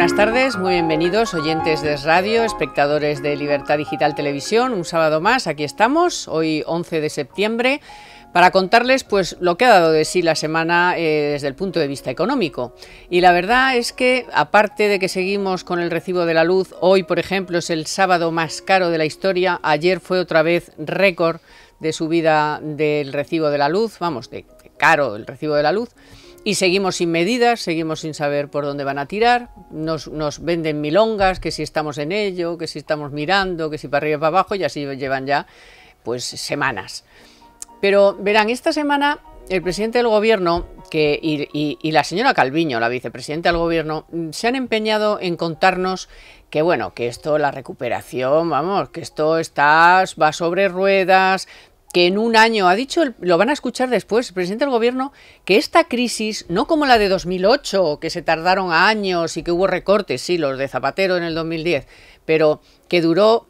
Buenas tardes, muy bienvenidos oyentes de Es Radio, espectadores de Libertad Digital Televisión. Un sábado más, aquí estamos, hoy 11 de septiembre, para contarles pues lo que ha dado de sí la semana desde el punto de vista económico. Y la verdad es que, aparte de que seguimos con el recibo de la luz, hoy por ejemplo es el sábado más caro de la historia, ayer fue otra vez récord de subida del recibo de la luz, vamos, de caro el recibo de la luz. Y seguimos sin medidas, seguimos sin saber por dónde van a tirar, nos venden milongas, que si estamos en ello, que si estamos mirando, que si para arriba y para abajo, y así llevan ya pues semanas. Pero verán, esta semana el presidente del gobierno y la señora Calviño, la vicepresidenta del gobierno, se han empeñado en contarnos que bueno, que esto, la recuperación, vamos, que esto va sobre ruedas, que en un año, ha dicho, lo van a escuchar después, el presidente del gobierno, que esta crisis, no como la de 2008, que se tardaron años y que hubo recortes, sí, los de Zapatero en el 2010, pero que duró,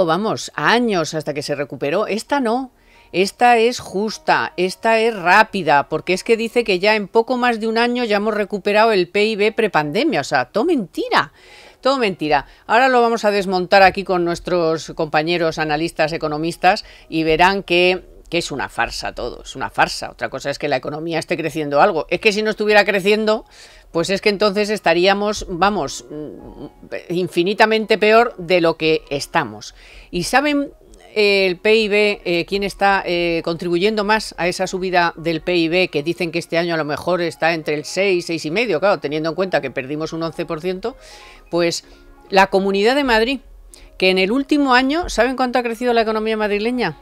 vamos, años hasta que se recuperó. Esta no, esta es justa, esta es rápida, porque es que dice que ya en poco más de un año ya hemos recuperado el PIB prepandemia, o sea, todo mentira. Todo mentira. Ahora lo vamos a desmontar aquí con nuestros compañeros analistas economistas y verán que es una farsa todo, es una farsa. Otra cosa es que la economía esté creciendo algo. Es que si no estuviera creciendo, pues es que entonces estaríamos, vamos, infinitamente peor de lo que estamos. Y saben el PIB, quién está contribuyendo más a esa subida del PIB, que dicen que este año a lo mejor está entre el 6, 6,5, claro, teniendo en cuenta que perdimos un 11%, pues la Comunidad de Madrid, que en el último año, ¿saben cuánto ha crecido la economía madrileña?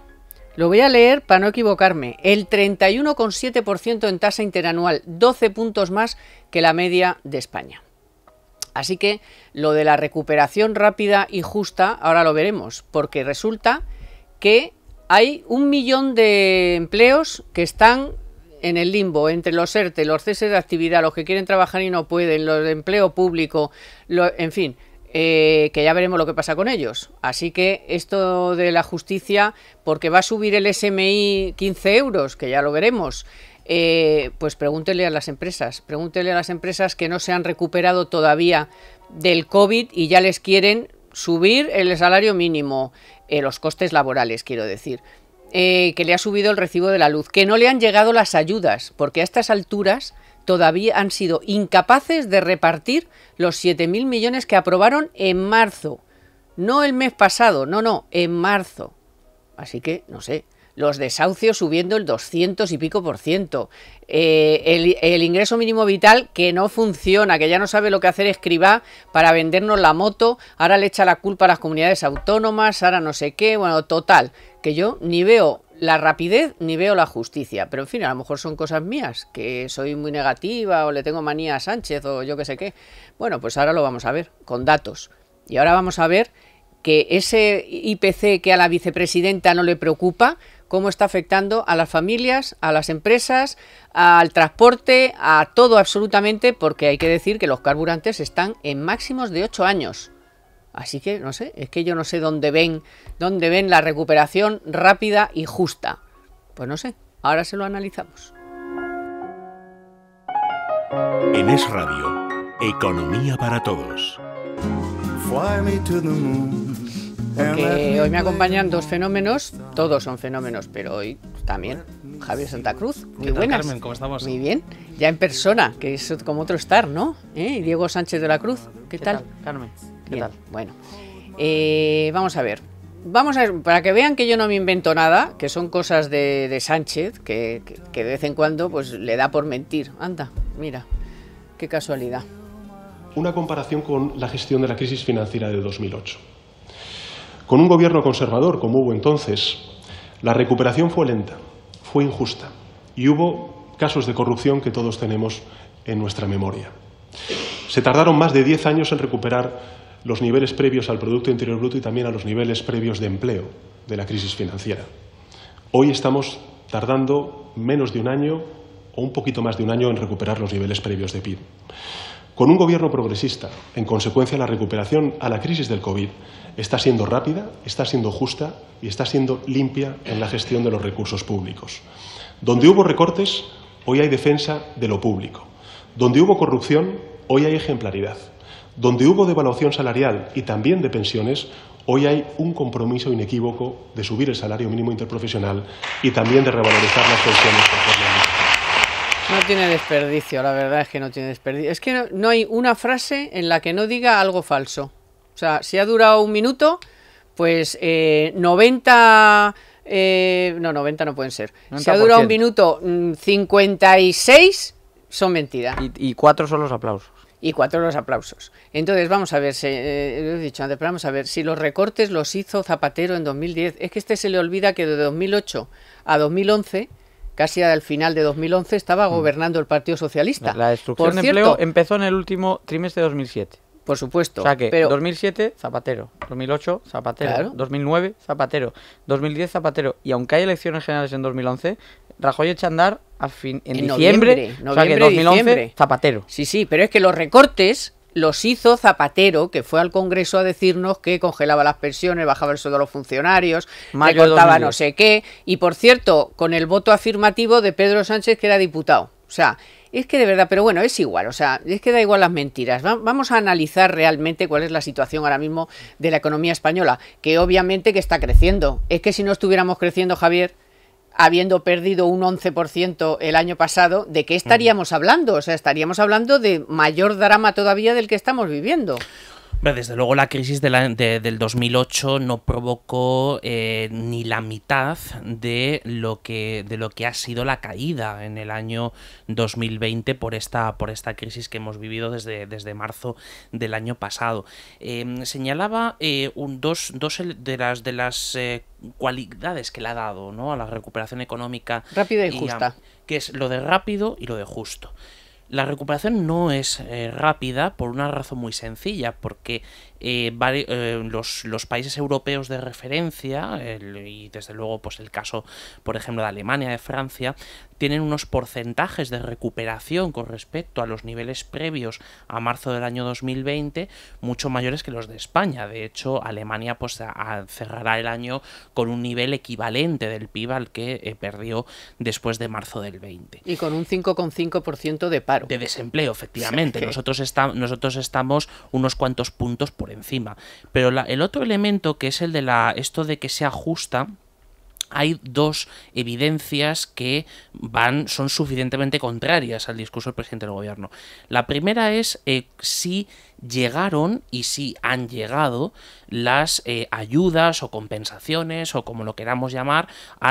Lo voy a leer para no equivocarme, el 31,7% en tasa interanual, 12 puntos más que la media de España. Así que lo de la recuperación rápida y justa, ahora lo veremos, porque resulta que hay 1 millón de empleos que están en el limbo, entre los ERTE, los ceses de actividad, los que quieren trabajar y no pueden, los de empleo público, en fin, que ya veremos lo que pasa con ellos. Así que esto de la justicia, porque va a subir el SMI 15 euros, que ya lo veremos, pues pregúntele a las empresas que no se han recuperado todavía del COVID y ya les quieren subir el salario mínimo, los costes laborales, quiero decir. Que le ha subido el recibo de la luz, que no le han llegado las ayudas, porque a estas alturas todavía han sido incapaces de repartir los 7.000 millones que aprobaron en marzo, no el mes pasado, no, en marzo. Así que, no sé, los desahucios subiendo el 200 y pico %, el ingreso mínimo vital que no funciona, que ya no sabe lo que hacer Escrivá para vendernos la moto, ahora le echa la culpa a las comunidades autónomas, ahora no sé qué, bueno, total, que yo ni veo la rapidez ni veo la justicia, pero en fin, a lo mejor son cosas mías, que soy muy negativa o le tengo manía a Sánchez o yo qué sé qué. Bueno, pues ahora lo vamos a ver, con datos. Y ahora vamos a ver que ese IPC que a la vicepresidenta no le preocupa, cómo está afectando a las familias, a las empresas, al transporte, a todo absolutamente, porque hay que decir que los carburantes están en máximos de 8 años. Así que, no sé, es que yo no sé dónde ven la recuperación rápida y justa. Pues no sé, ahora se lo analizamos. En Es Radio, Economía para Todos. Porque hoy me acompañan dos fenómenos, todos son fenómenos, pero hoy también Javier Santa Cruz. Muy buenas. Carmen, ¿cómo estamos? Muy bien, ya en persona, que es como otro estar, ¿no? Y Diego Sánchez de la Cruz, ¿qué tal? Carmen, ¿qué Bien, tal? bueno, vamos a ver, para que vean que yo no me invento nada, que son cosas de Sánchez, que de vez en cuando pues le da por mentir. Anda, mira, qué casualidad. Una comparación con la gestión de la crisis financiera de 2008. Con un gobierno conservador, como hubo entonces, la recuperación fue lenta, fue injusta y hubo casos de corrupción que todos tenemos en nuestra memoria. Se tardaron más de 10 años en recuperar los niveles previos al Producto Interior Bruto y también a los niveles previos de empleo de la crisis financiera. Hoy estamos tardando menos de un año o un poquito más de un año en recuperar los niveles previos de PIB. Con un gobierno progresista, en consecuencia, la recuperación a la crisis del COVID está siendo rápida, está siendo justa y está siendo limpia en la gestión de los recursos públicos. Donde hubo recortes, hoy hay defensa de lo público. Donde hubo corrupción, hoy hay ejemplaridad. Donde hubo devaluación salarial y también de pensiones, hoy hay un compromiso inequívoco de subir el salario mínimo interprofesional y también de revalorizar las pensiones conforme. No tiene desperdicio, la verdad es que no tiene desperdicio. Es que no hay una frase en la que no diga algo falso. O sea, si ha durado un minuto, pues 90... no, 90 no pueden ser. 90%. Si ha durado un minuto, 56 son mentiras. Y 4 son los aplausos. Y 4 los aplausos. Entonces, vamos a ver, lo he dicho antes, pero vamos a ver, si los recortes los hizo Zapatero en 2010, es que se le olvida que de 2008 a 2011... casi al final de 2011 estaba gobernando el Partido Socialista. La destrucción de empleo empezó en el último trimestre de 2007. Por supuesto. O sea que 2007, Zapatero. 2008, Zapatero. Claro. 2009, Zapatero. 2010, Zapatero. Y aunque hay elecciones generales en 2011, Rajoy echa a andar en diciembre. O sea que 2011, diciembre. Zapatero. Sí, pero es que los recortes los hizo Zapatero, que fue al Congreso a decirnos que congelaba las pensiones, bajaba el sueldo a los funcionarios, recortaba no sé qué, y por cierto, con el voto afirmativo de Pedro Sánchez, que era diputado. O sea, es que de verdad, pero bueno, es igual, o sea, es que da igual las mentiras. Vamos a analizar realmente cuál es la situación ahora mismo de la economía española, que obviamente que está creciendo. Es que si no estuviéramos creciendo, Javier, habiendo perdido un 11% el año pasado, ¿de qué estaríamos hablando? O sea, estaríamos hablando de mayor drama todavía del que estamos viviendo. Desde luego la crisis del 2008 no provocó ni la mitad de lo que ha sido la caída en el año 2020 por esta crisis que hemos vivido desde marzo del año pasado. Señalaba dos de las cualidades que le ha dado, ¿no?, a la recuperación económica rápida y justa, que es lo de rápido y lo de justo. La recuperación no es rápida por una razón muy sencilla, porque los países europeos de referencia, y desde luego pues el caso, por ejemplo, de Alemania, de Francia, tienen unos porcentajes de recuperación con respecto a los niveles previos a marzo del año 2020 mucho mayores que los de España. De hecho, Alemania pues cerrará el año con un nivel equivalente del PIB al que perdió después de marzo del 20. Y con un 5,5% de paro. De desempleo, efectivamente. Nosotros estamos unos cuantos puntos por encima. Pero el otro elemento, que es el de esto de que sea justa, hay dos evidencias que son suficientemente contrarias al discurso del presidente del gobierno. La primera es si llegaron y si han llegado las ayudas o compensaciones o como lo queramos llamar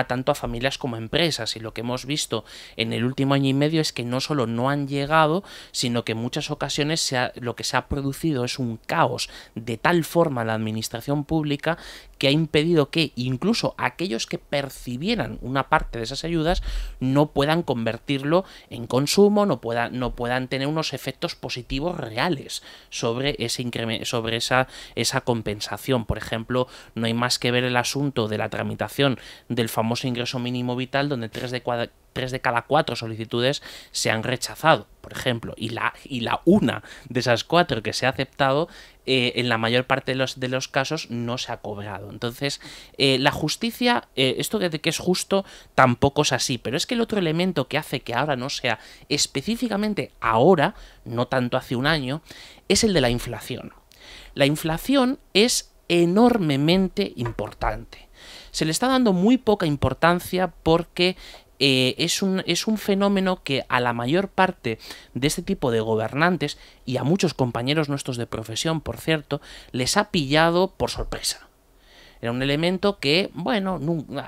tanto a familias como a empresas, y lo que hemos visto en el último año y medio es que no solo no han llegado, sino que en muchas ocasiones lo que se ha producido es un caos de tal forma en la administración pública que ha impedido que incluso aquellos que percibieran una parte de esas ayudas no puedan convertirlo en consumo, no puedan tener unos efectos positivos reales sobre ese incremento, sobre esa compensación. Por ejemplo, no hay más que ver el asunto de la tramitación del famoso ingreso mínimo vital, donde 3 de cada 4 solicitudes se han rechazado, por ejemplo, y la una de esas 4 que se ha aceptado, en la mayor parte de los casos no se ha cobrado. Entonces, la justicia, esto de que es justo, tampoco es así, pero es que el otro elemento que hace que ahora no sea específicamente ahora, no tanto hace un año, es el de la inflación. La inflación es enormemente importante. Se le está dando muy poca importancia porque es un fenómeno que a la mayor parte de este tipo de gobernantes y a muchos compañeros nuestros de profesión, por cierto, les ha pillado por sorpresa. Era un elemento que, bueno,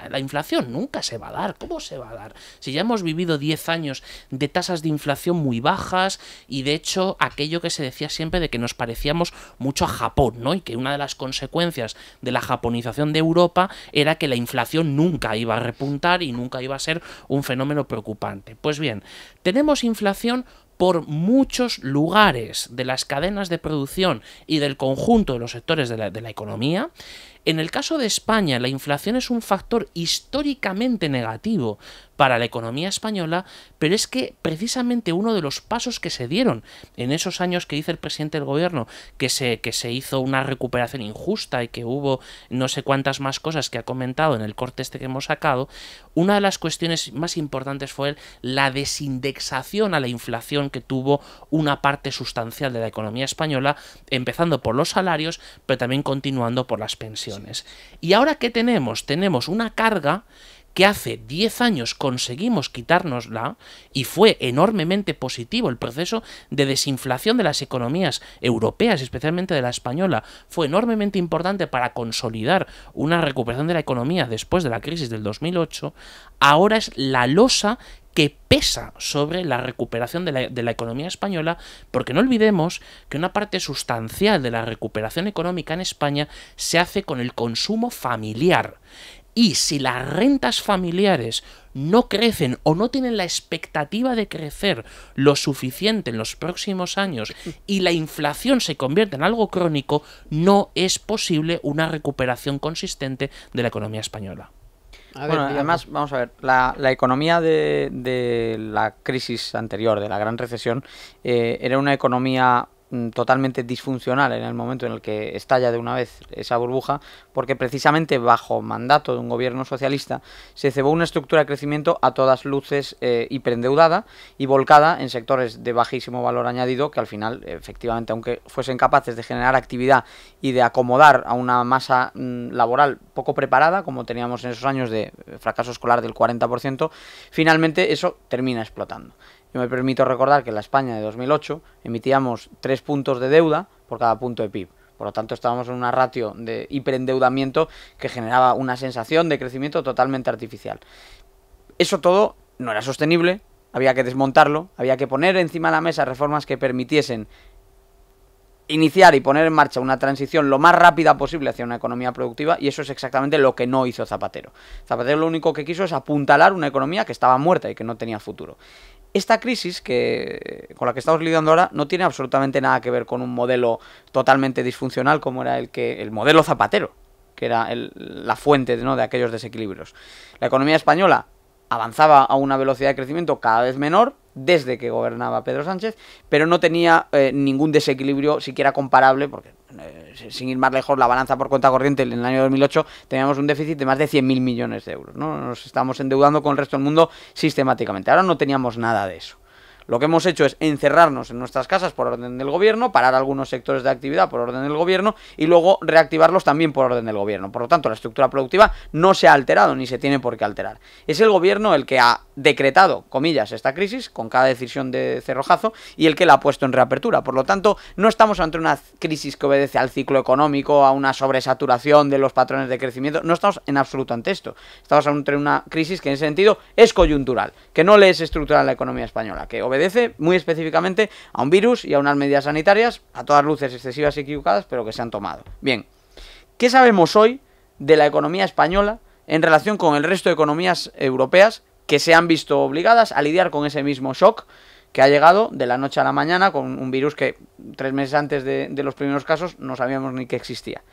la inflación nunca se va a dar. ¿Cómo se va a dar? Si ya hemos vivido 10 años de tasas de inflación muy bajas y, de hecho, aquello que se decía siempre de que nos parecíamos mucho a Japón, ¿no? Y que una de las consecuencias de la japonización de Europa era que la inflación nunca iba a repuntar y nunca iba a ser un fenómeno preocupante. Pues bien, tenemos inflación por muchos lugares de las cadenas de producción y del conjunto de los sectores de la economía. En el caso de España, la inflación es un factor históricamente negativo para la economía española, pero es que precisamente uno de los pasos que se dieron en esos años que dice el presidente del gobierno que se hizo una recuperación injusta y que hubo no sé cuántas más cosas que ha comentado en el corte este que hemos sacado, una de las cuestiones más importantes fue la desindexación a la inflación que tuvo una parte sustancial de la economía española, empezando por los salarios, pero también continuando por las pensiones. ¿Y ahora qué tenemos? Tenemos una carga que hace 10 años conseguimos quitárnosla y fue enormemente positivo. El proceso de desinflación de las economías europeas, especialmente de la española, fue enormemente importante para consolidar una recuperación de la economía después de la crisis del 2008. Ahora es la losa que pesa sobre la recuperación de la economía española, porque no olvidemos que una parte sustancial de la recuperación económica en España se hace con el consumo familiar. Y si las rentas familiares no crecen o no tienen la expectativa de crecer lo suficiente en los próximos años y la inflación se convierte en algo crónico, no es posible una recuperación consistente de la economía española. Bueno, además, vamos a ver, la economía de la crisis anterior, de la gran recesión, era una economía totalmente disfuncional en el momento en el que estalla de una vez esa burbuja, porque precisamente bajo mandato de un gobierno socialista se cebó una estructura de crecimiento a todas luces hiperendeudada y volcada en sectores de bajísimo valor añadido que al final, efectivamente, aunque fuesen capaces de generar actividad y de acomodar a una masa laboral poco preparada, como teníamos en esos años de fracaso escolar del 40%, finalmente eso termina explotando. Yo me permito recordar que en la España de 2008 emitíamos 3 puntos de deuda por cada punto de PIB. Por lo tanto, estábamos en una ratio de hiperendeudamiento que generaba una sensación de crecimiento totalmente artificial. Eso todo no era sostenible, había que desmontarlo, había que poner encima de la mesa reformas que permitiesen iniciar y poner en marcha una transición lo más rápida posible hacia una economía productiva, y eso es exactamente lo que no hizo Zapatero. Zapatero lo único que quiso es apuntalar una economía que estaba muerta y que no tenía futuro. Esta crisis con la que estamos lidiando ahora no tiene absolutamente nada que ver con un modelo totalmente disfuncional como era el modelo Zapatero, que era la fuente, ¿no?, de aquellos desequilibrios. La economía española avanzaba a una velocidad de crecimiento cada vez menor desde que gobernaba Pedro Sánchez, pero no tenía ningún desequilibrio siquiera comparable, porque sin ir más lejos, la balanza por cuenta corriente en el año 2008 teníamos un déficit de más de 100.000 millones de euros, ¿no? Nos estamos endeudando con el resto del mundo sistemáticamente. Ahora no teníamos nada de eso. Lo que hemos hecho es encerrarnos en nuestras casas por orden del gobierno, parar algunos sectores de actividad por orden del gobierno y luego reactivarlos también por orden del gobierno. Por lo tanto, la estructura productiva no se ha alterado ni se tiene por qué alterar. Es el gobierno el que ha decretado, comillas, esta crisis con cada decisión de cerrojazo y el que la ha puesto en reapertura. Por lo tanto, no estamos ante una crisis que obedece al ciclo económico, a una sobresaturación de los patrones de crecimiento. No estamos en absoluto ante esto. Estamos ante una crisis que en ese sentido es coyuntural, que no le es estructural a la economía española, que obedece muy específicamente a un virus y a unas medidas sanitarias, a todas luces excesivas y equivocadas, pero que se han tomado. Bien, ¿qué sabemos hoy de la economía española en relación con el resto de economías europeas que se han visto obligadas a lidiar con ese mismo shock que ha llegado de la noche a la mañana con un virus que 3 meses antes de los primeros casos no sabíamos ni que existía?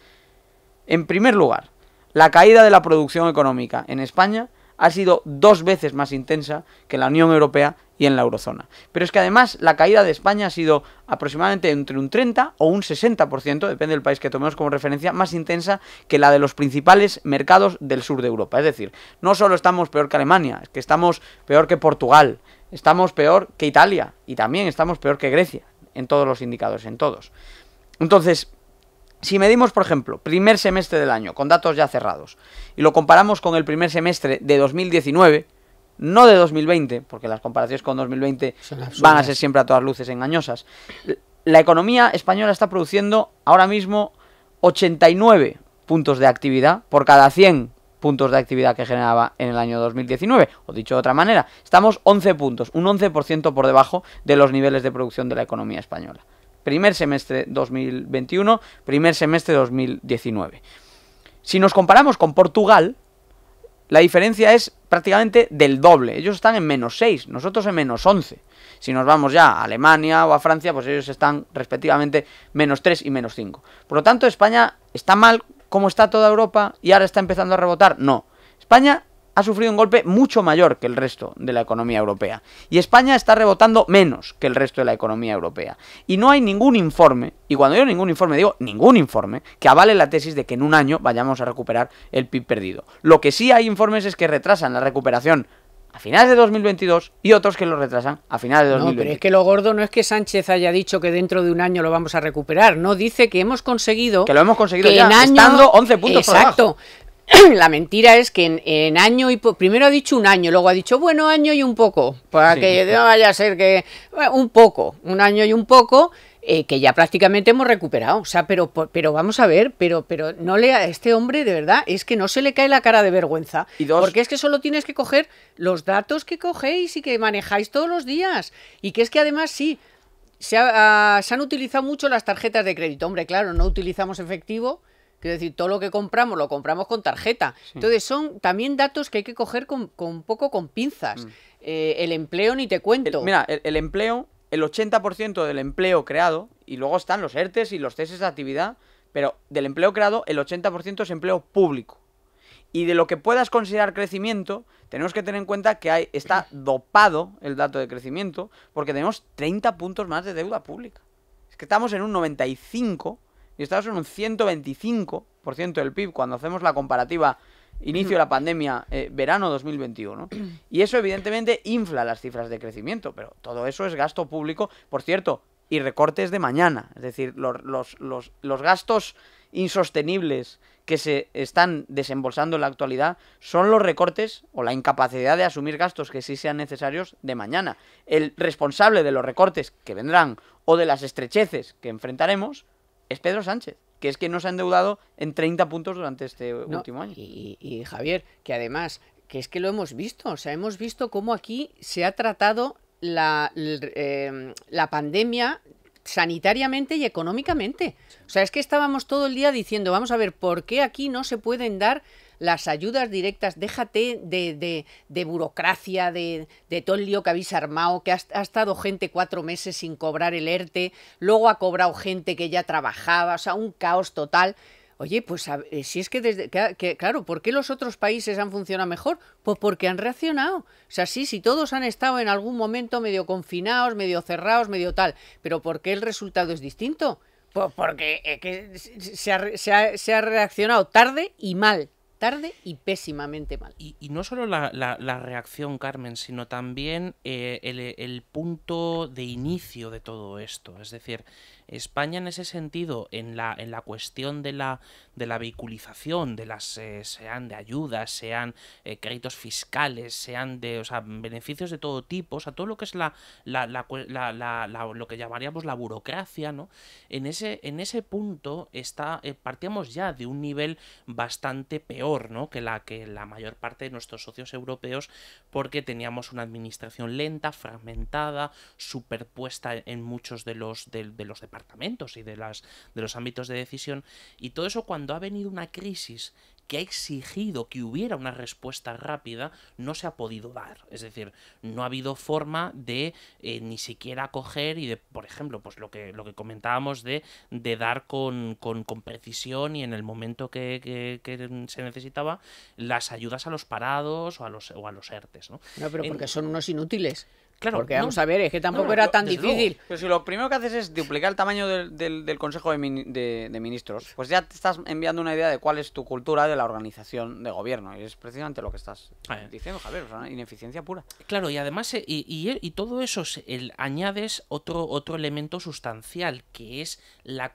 En primer lugar, la caída de la producción económica en España ha sido 2 veces más intensa que en la Unión Europea y en la eurozona. Pero es que además la caída de España ha sido aproximadamente entre un 30 o un 60%, depende del país que tomemos como referencia, más intensa que la de los principales mercados del sur de Europa. Es decir, no solo estamos peor que Alemania, es que estamos peor que Portugal, estamos peor que Italia y también estamos peor que Grecia, en todos los indicadores, en todos. Entonces, si medimos, por ejemplo, primer semestre del año, con datos ya cerrados, y lo comparamos con el primer semestre de 2019, no de 2020, porque las comparaciones con 2020 van a ser siempre a todas luces engañosas, la economía española está produciendo ahora mismo 89 puntos de actividad por cada 100 puntos de actividad que generaba en el año 2019, o dicho de otra manera, estamos 11 puntos, un 11% por debajo de los niveles de producción de la economía española. Primer semestre 2021, primer semestre 2019. Si nos comparamos con Portugal, la diferencia es prácticamente del doble. Ellos están en -6, nosotros en -11. Si nos vamos ya a Alemania o a Francia, pues ellos están respectivamente -3 y -5. Por lo tanto, España está mal como está toda Europa y ahora está empezando a rebotar. No, España ha sufrido un golpe mucho mayor que el resto de la economía europea. Y España está rebotando menos que el resto de la economía europea. Y no hay ningún informe, y cuando digo ningún informe, que avale la tesis de que en un año vayamos a recuperar el PIB perdido. Lo que sí hay informes es que retrasan la recuperación a finales de 2022 y otros que lo retrasan a finales de 2020. No, pero es que lo gordo no es que Sánchez haya dicho que dentro de un año lo vamos a recuperar, no, dice que hemos conseguido... Que lo hemos conseguido ya, año, estando 11 puntos por debajo. Exacto. La mentira es que en año y primero ha dicho un año, luego ha dicho, bueno, año y un poco, para que no vaya a ser que un año y un poco, que ya prácticamente hemos recuperado. O sea, pero vamos a ver, pero no a este hombre, de verdad, es que no se le cae la cara de vergüenza. Porque es que solo tienes que coger los datos que cogéis y que manejáis todos los días. Y que es que además sí, se han utilizado mucho las tarjetas de crédito. Hombre, claro, no utilizamos efectivo. Quiero decir, todo lo que compramos lo compramos con tarjeta. Sí. Entonces son también datos que hay que coger con poco con pinzas. El empleo ni te cuento. Mira, el empleo, el 80% del empleo creado, y luego están los ERTES y los ceses de actividad, pero del empleo creado el 80% es empleo público. Y de lo que puedas considerar crecimiento, tenemos que tener en cuenta que está dopado el dato de crecimiento, porque tenemos 30 puntos más de deuda pública. Es que estamos en un 95%. Y estamos en un 125% del PIB cuando hacemos la comparativa inicio de la pandemia, verano 2021. Y eso evidentemente infla las cifras de crecimiento, pero todo eso es gasto público, por cierto, y recortes de mañana. Es decir, los gastos insostenibles que se están desembolsando en la actualidad son los recortes o la incapacidad de asumir gastos que sí sean necesarios de mañana. El responsable de los recortes que vendrán o de las estrecheces que enfrentaremos es Pedro Sánchez, que es que nos ha endeudado en 30 puntos durante este último año. Y Javier, que además, que es que lo hemos visto, o sea, hemos visto cómo aquí se ha tratado la pandemia sanitariamente y económicamente. O sea, es que estábamos todo el día diciendo, vamos a ver, ¿por qué aquí no se pueden dar las ayudas directas? Déjate de burocracia, de todo el lío que habéis armado, que ha estado gente 4 meses sin cobrar el ERTE, luego ha cobrado gente que ya trabajaba, o sea, un caos total. Oye, pues si es que claro, ¿por qué los otros países han funcionado mejor? Pues porque han reaccionado. O sea, sí, si todos han estado en algún momento medio confinados, medio cerrados, medio tal, pero ¿por qué el resultado es distinto? Pues porque se ha reaccionado tarde y mal. Tarde y pésimamente mal. Y no solo la reacción, Carmen, sino también el punto de inicio de todo esto. Es decir, España en ese sentido, en la cuestión de la vehiculización, de las sean de ayudas, sean créditos fiscales, sean de beneficios de todo tipo, o sea, todo lo que es lo que llamaríamos la burocracia, ¿no? En ese punto partíamos ya de un nivel bastante peor, ¿no? que la mayor parte de nuestros socios europeos, porque teníamos una administración lenta, fragmentada, superpuesta en muchos de los departamentos y de los ámbitos de decisión, y todo eso, cuando ha venido una crisis que ha exigido que hubiera una respuesta rápida, no se ha podido dar. Es decir, no ha habido forma de ni siquiera coger y de, por ejemplo, pues lo que comentábamos de dar con precisión y en el momento que se necesitaba las ayudas a los parados o a los ERTES, ¿no? No, pero porque son unos inútiles. Claro, porque vamos a ver, es que tampoco era tan difícil. Luego. Pero si lo primero que haces es duplicar el tamaño del Consejo de Ministros, pues ya te estás enviando una idea de cuál es tu cultura de la organización de gobierno. Y es precisamente lo que estás diciendo, Javier, o sea, ineficiencia pura. Claro, y además, y todo eso añades otro elemento sustancial, que es la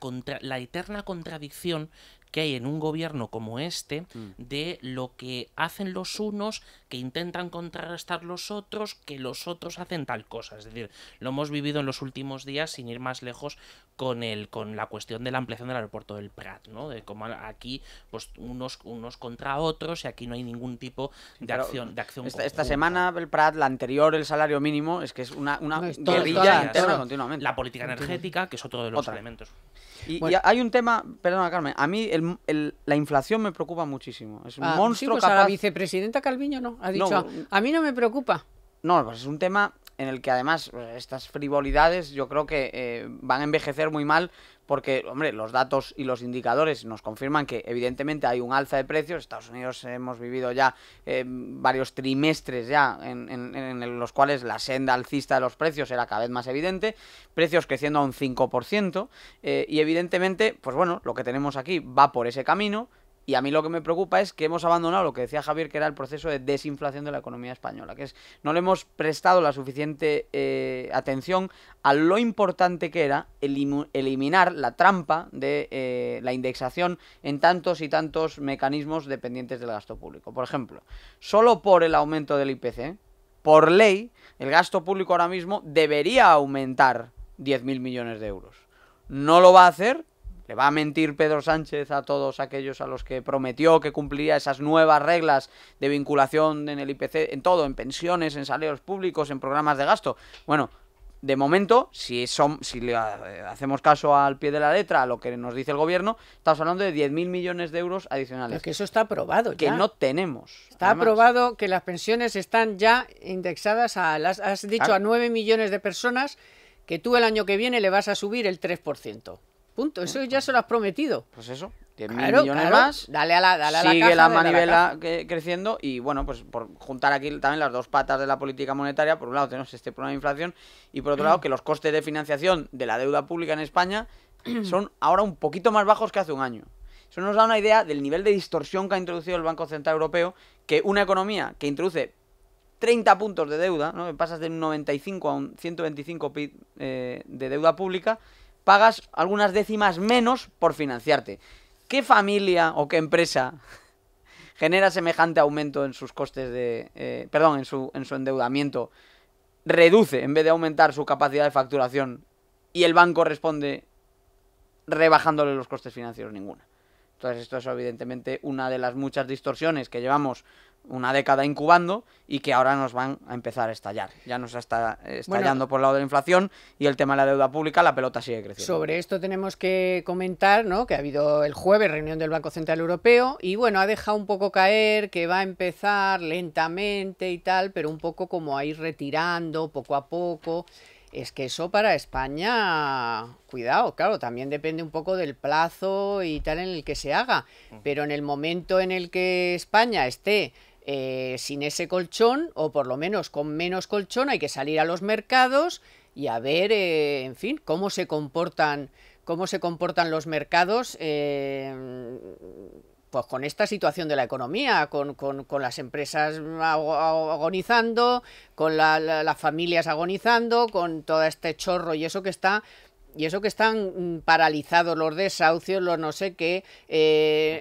eterna contradicción que hay en un gobierno como este, de lo que hacen los unos, que intentan contrarrestar los otros, que los otros hacen tal cosa. Es decir, lo hemos vivido en los últimos días, sin ir más lejos, con la cuestión de la ampliación del aeropuerto del Prat, ¿no? De cómo aquí, pues unos contra otros, y aquí no hay ningún tipo de acción esta semana el Prat, la anterior, el salario mínimo, es que es una guerrilla interna continuamente. La política energética, que es otro de los elementos. Y hay un tema, perdona, Carmen, a mí la inflación me preocupa muchísimo. Es un monstruo sí, pues capaz... a la vicepresidenta Calviño no, ha dicho, a mí no me preocupa. No, pues es un tema en el que además estas frivolidades yo creo que van a envejecer muy mal, porque, hombre, los datos y los indicadores nos confirman que evidentemente hay un alza de precios. Estados Unidos hemos vivido ya varios trimestres ya en los cuales la senda alcista de los precios era cada vez más evidente, precios creciendo a un 5%, y evidentemente, pues bueno, lo que tenemos aquí va por ese camino. Y a mí lo que me preocupa es que hemos abandonado lo que decía Javier, que era el proceso de desinflación de la economía española, que es, no le hemos prestado la suficiente atención a lo importante que era eliminar la trampa de la indexación en tantos y tantos mecanismos dependientes del gasto público. Por ejemplo, solo por el aumento del IPC, por ley, el gasto público ahora mismo debería aumentar 10.000 millones de euros. No lo va a hacer. Le va a mentir Pedro Sánchez a todos aquellos a los que prometió que cumpliría esas nuevas reglas de vinculación en el IPC, en todo, en pensiones, en salarios públicos, en programas de gasto. Bueno, de momento, si le hacemos caso al pie de la letra a lo que nos dice el gobierno, estamos hablando de 10.000 millones de euros adicionales. Pero que eso está aprobado que ya. No tenemos. Está aprobado que las pensiones están ya indexadas has dicho, claro, a 9 millones de personas, que tú el año que viene le vas a subir el 3%. Punto, eso ya se lo has prometido. Pues eso, 10.000 millones más. Dale a la caja. Sigue la manivela creciendo y bueno, pues por juntar aquí también las dos patas de la política monetaria, por un lado tenemos este problema de inflación y por otro lado que los costes de financiación de la deuda pública en España son ahora un poquito más bajos que hace un año. Eso nos da una idea del nivel de distorsión que ha introducido el Banco Central Europeo, que una economía que introduce 30 puntos de deuda, ¿no? Pasas de un 95 a un 125 de deuda pública, pagas algunas décimas menos por financiarte. ¿Qué familia o qué empresa genera semejante aumento en sus costes en su endeudamiento, reduce en vez de aumentar su capacidad de facturación y el banco responde rebajándole los costes financieros? Ninguna. Entonces esto es evidentemente una de las muchas distorsiones que llevamos una década incubando y que ahora nos van a empezar a estallar. Ya nos está estallando por el lado de la inflación y el tema de la deuda pública, la pelota sigue creciendo. Sobre esto tenemos que comentar, ¿no?, que ha habido el jueves reunión del Banco Central Europeo y bueno, ha dejado un poco caer que va a empezar lentamente y tal, pero un poco como a ir retirando poco a poco. Es que eso para España, cuidado, claro, también depende un poco del plazo y tal en el que se haga, pero en el momento en el que España esté sin ese colchón, o por lo menos con menos colchón, hay que salir a los mercados y a ver, en fin, cómo se comportan los mercados, pues con esta situación de la economía, con las empresas agonizando, con las familias agonizando, con todo este chorro y eso que están paralizados los desahucios, los no sé qué,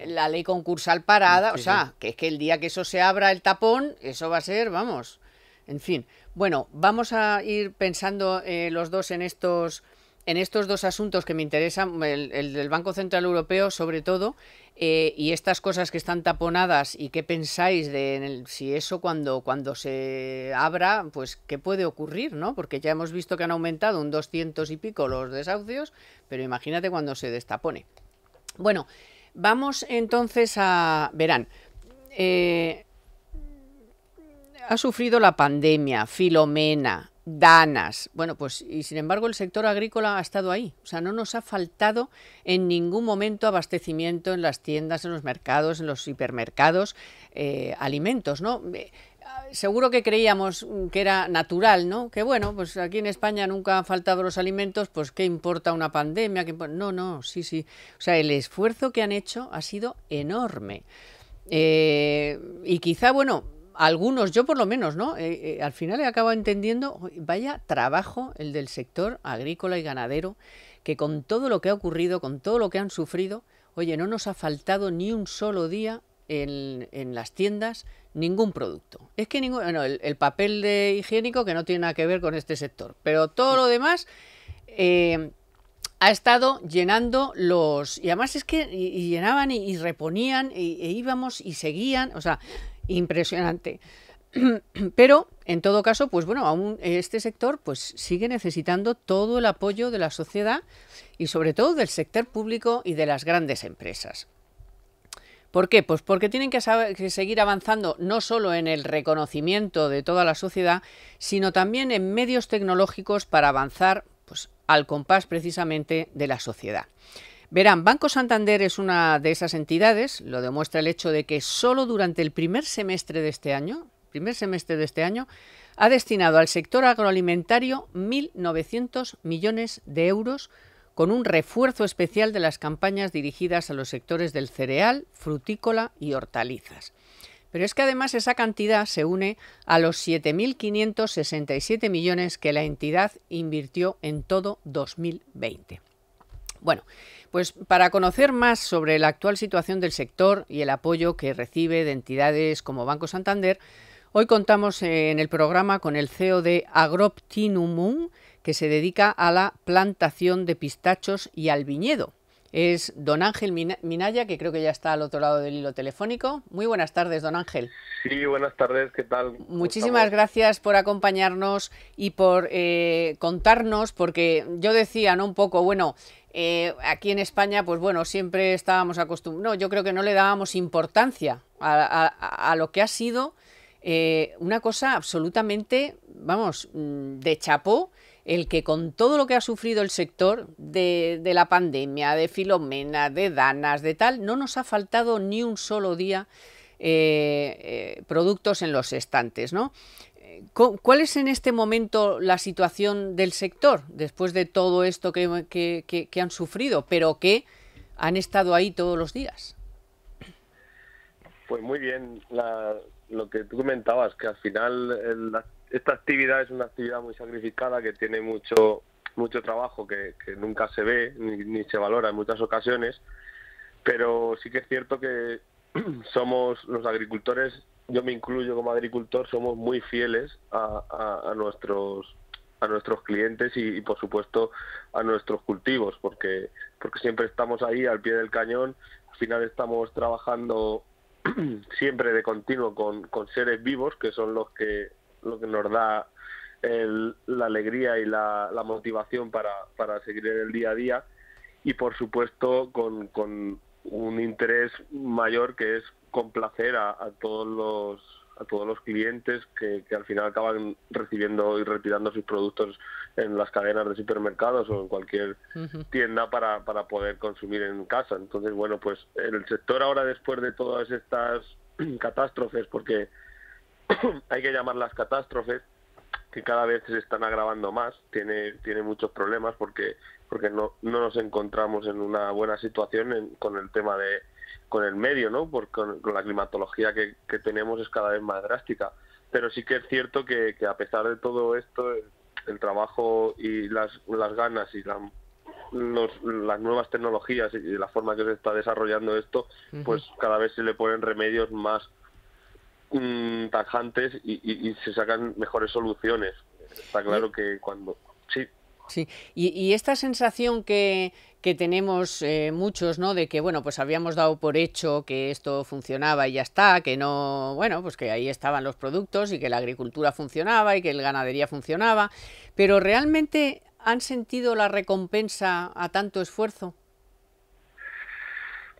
la ley concursal parada, sí, o sea, sí, que es que el día que eso se abra el tapón, eso va a ser, vamos, en fin. Bueno, vamos a ir pensando los dos en estos dos asuntos que me interesan, el del Banco Central Europeo sobre todo, y estas cosas que están taponadas, y qué pensáis de si eso cuando se abra, pues qué puede ocurrir, ¿no? Porque ya hemos visto que han aumentado un 200 y pico los desahucios, pero imagínate cuando se destapone. Bueno, vamos entonces verán, ha sufrido la pandemia, Filomena, Danas, bueno, pues y sin embargo el sector agrícola ha estado ahí, o sea, no nos ha faltado en ningún momento abastecimiento en las tiendas, en los mercados, en los hipermercados, alimentos, ¿no? Seguro que creíamos que era natural, ¿no? Que bueno, pues aquí en España nunca han faltado los alimentos, pues qué importa una pandemia, no, sí, o sea, el esfuerzo que han hecho ha sido enorme, y quizá, bueno, algunos, yo por lo menos, ¿no? Al final he acabado entendiendo, vaya trabajo el del sector agrícola y ganadero, que con todo lo que ha ocurrido, con todo lo que han sufrido, oye, no nos ha faltado ni un solo día en las tiendas ningún producto. Es que el papel de higiénico, que no tiene nada que ver con este sector, pero todo lo demás ha estado llenando y además es que y llenaban y reponían e íbamos y seguían, o sea, impresionante. Pero en todo caso, pues bueno, aún este sector pues sigue necesitando todo el apoyo de la sociedad y sobre todo del sector público y de las grandes empresas. ¿Por qué? Pues porque tienen que seguir avanzando no solo en el reconocimiento de toda la sociedad, sino también en medios tecnológicos para avanzar pues, al compás precisamente de la sociedad. Verán, Banco Santander es una de esas entidades, lo demuestra el hecho de que solo durante el primer semestre de este año, ha destinado al sector agroalimentario 1.900 millones de euros con un refuerzo especial de las campañas dirigidas a los sectores del cereal, frutícola y hortalizas. Pero es que además esa cantidad se une a los 7.567 millones que la entidad invirtió en todo 2020. Bueno, pues para conocer más sobre la actual situación del sector y el apoyo que recibe de entidades como Banco Santander, hoy contamos en el programa con el CEO de Agroptinum, que se dedica a la plantación de pistachos y al viñedo. Es don Ángel Minaya, que creo que ya está al otro lado del hilo telefónico. Muy buenas tardes, don Ángel. Sí, buenas tardes, ¿qué tal? Muchísimas gracias por acompañarnos y por contarnos, porque yo decía, ¿no? Un poco, bueno, aquí en España, pues bueno, siempre estábamos acostumbrados, no, yo creo que no le dábamos importancia a lo que ha sido una cosa absolutamente, vamos, de chapó, el que con todo lo que ha sufrido el sector de la pandemia, de Filomena, de Danas, de tal, no nos ha faltado ni un solo día productos en los estantes, ¿no? ¿Cuál es en este momento la situación del sector después de todo esto que han sufrido, pero que han estado ahí todos los días? Pues muy bien, lo que tú comentabas, que al final esta actividad es una actividad muy sacrificada, que tiene mucho trabajo, que nunca se ve ni se valora en muchas ocasiones, pero sí que es cierto que somos los agricultores, yo me incluyo como agricultor, somos muy fieles a nuestros clientes y por supuesto a nuestros cultivos, porque siempre estamos ahí al pie del cañón. Al final estamos trabajando siempre de continuo con seres vivos, que son lo que nos da la alegría y la motivación para seguir en el día a día, y por supuesto con un interés mayor, que es complacer a todos los clientes que al final acaban recibiendo y retirando sus productos en las cadenas de supermercados o en cualquier tienda para poder consumir en casa. Entonces, bueno, pues el sector ahora, después de todas estas catástrofes, porque hay que llamarlas catástrofes, que cada vez se están agravando más, tiene muchos problemas porque no nos encontramos en una buena situación con el tema con el medio, ¿no? Con la climatología que tenemos es cada vez más drástica. Pero sí que es cierto que a pesar de todo esto, el trabajo y las ganas y las nuevas tecnologías y la forma que se está desarrollando esto, pues cada vez se le ponen remedios más tajantes y se sacan mejores soluciones. Está claro que cuando... Sí, y esta sensación que tenemos muchos, ¿no? De que, bueno, pues habíamos dado por hecho que esto funcionaba y ya está, que no, bueno, pues que ahí estaban los productos y que la agricultura funcionaba y que la ganadería funcionaba, pero ¿realmente han sentido la recompensa a tanto esfuerzo?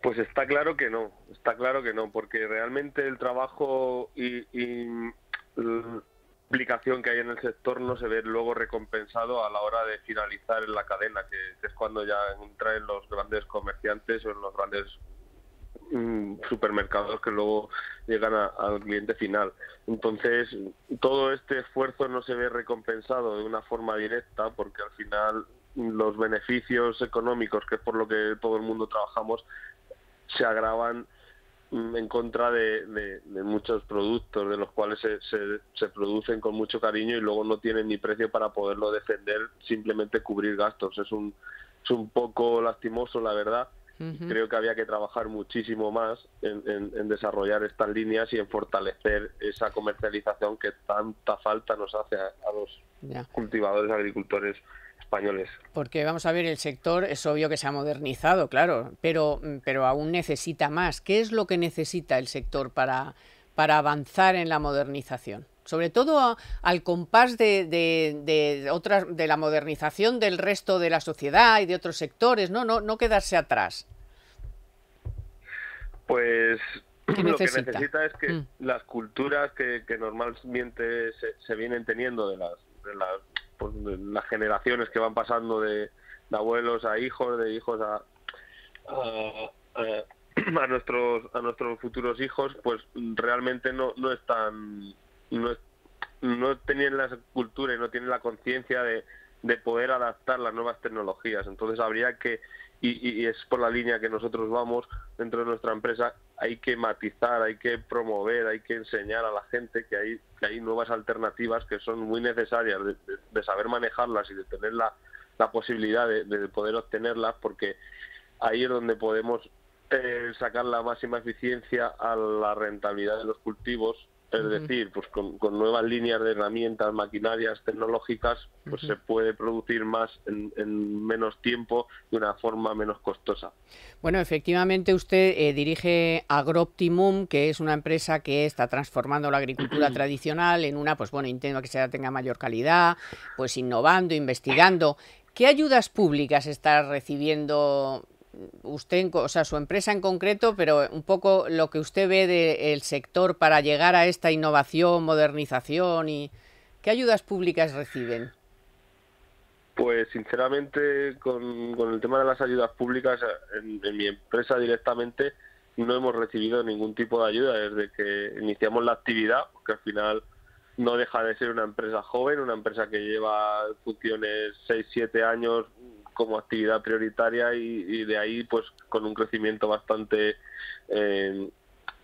Pues está claro que no, porque realmente el trabajo y la implicación que hay en el sector no se ve luego recompensado a la hora de finalizar en la cadena, que es cuando ya entra en los grandes comerciantes o en los grandes supermercados que luego llegan al cliente final. Entonces, todo este esfuerzo no se ve recompensado de una forma directa, porque al final los beneficios económicos, que es por lo que todo el mundo trabajamos, se agravan en contra de muchos productos, de los cuales se producen con mucho cariño y luego no tienen ni precio para poderlo defender, simplemente cubrir gastos. Es un poco lastimoso, la verdad. Creo que había que trabajar muchísimo más en desarrollar estas líneas y en fortalecer esa comercialización que tanta falta nos hace a los cultivadores, agricultores españoles. Porque vamos a ver, el sector es obvio que se ha modernizado, claro, pero aún necesita más. ¿Qué es lo que necesita el sector para avanzar en la modernización? Sobre todo al compás de la modernización del resto de la sociedad y de otros sectores, no quedarse atrás. Pues ¿Qué lo que necesita? necesita es que las culturas que normalmente se vienen teniendo de las generaciones que van pasando de abuelos a hijos, de hijos a nuestros futuros hijos, pues realmente no tienen la cultura y no tienen la conciencia de poder adaptar las nuevas tecnologías. Entonces habría que, y es por la línea que nosotros vamos dentro de nuestra empresa, hay que matizar, hay que promover, hay que enseñar a la gente que hay nuevas alternativas que son muy necesarias de saber manejarlas y de tener la posibilidad de poder obtenerlas, porque ahí es donde podemos sacar la máxima eficiencia a la rentabilidad de los cultivos. Es decir, pues con nuevas líneas de herramientas, maquinarias tecnológicas, pues se puede producir más en menos tiempo de una forma menos costosa. Bueno, efectivamente usted dirige Agroptimum, que es una empresa que está transformando la agricultura tradicional en una, pues bueno, intento que tenga mayor calidad, pues innovando, investigando. ¿Qué ayudas públicas está recibiendo usted, o sea, su empresa en concreto, pero un poco lo que usted ve del sector para llegar a esta innovación, modernización, y qué ayudas públicas reciben? Pues sinceramente con el tema de las ayudas públicas en mi empresa directamente no hemos recibido ningún tipo de ayuda desde que iniciamos la actividad, porque al final no deja de ser una empresa joven, una empresa que lleva en funciones 6-7 años como actividad prioritaria y de ahí pues con un crecimiento bastante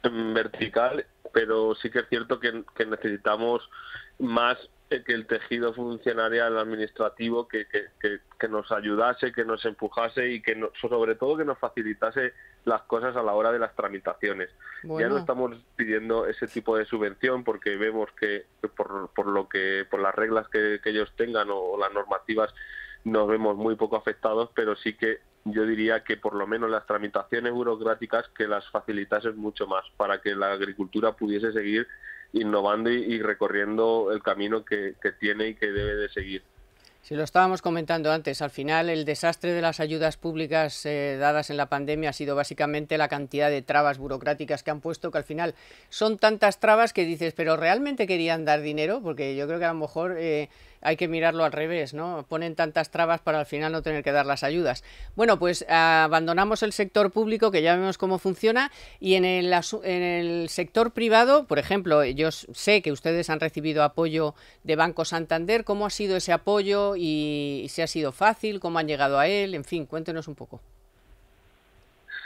vertical, pero sí que es cierto que necesitamos más que el tejido funcionarial administrativo que nos ayudase, que nos empujase y que sobre todo que nos facilitase las cosas a la hora de las tramitaciones. Bueno. Ya no estamos pidiendo ese tipo de subvención porque vemos que por las reglas que ellos tengan o las normativas nos vemos muy poco afectados, pero sí que yo diría que por lo menos las tramitaciones burocráticas que las facilitasen mucho más para que la agricultura pudiese seguir innovando y recorriendo el camino que tiene y que debe de seguir. Si lo estábamos comentando antes, al final el desastre de las ayudas públicas dadas en la pandemia ha sido básicamente la cantidad de trabas burocráticas que han puesto, que al final son tantas trabas que dices, pero ¿realmente querían dar dinero? Porque yo creo que a lo mejor hay que mirarlo al revés, ¿no? Ponen tantas trabas para al final no tener que dar las ayudas. Bueno, pues abandonamos el sector público, que ya vemos cómo funciona, y en el sector privado, por ejemplo, yo sé que ustedes han recibido apoyo de Banco Santander. ¿Cómo ha sido ese apoyo y si ha sido fácil? ¿Cómo han llegado a él? En fin, cuéntenos un poco.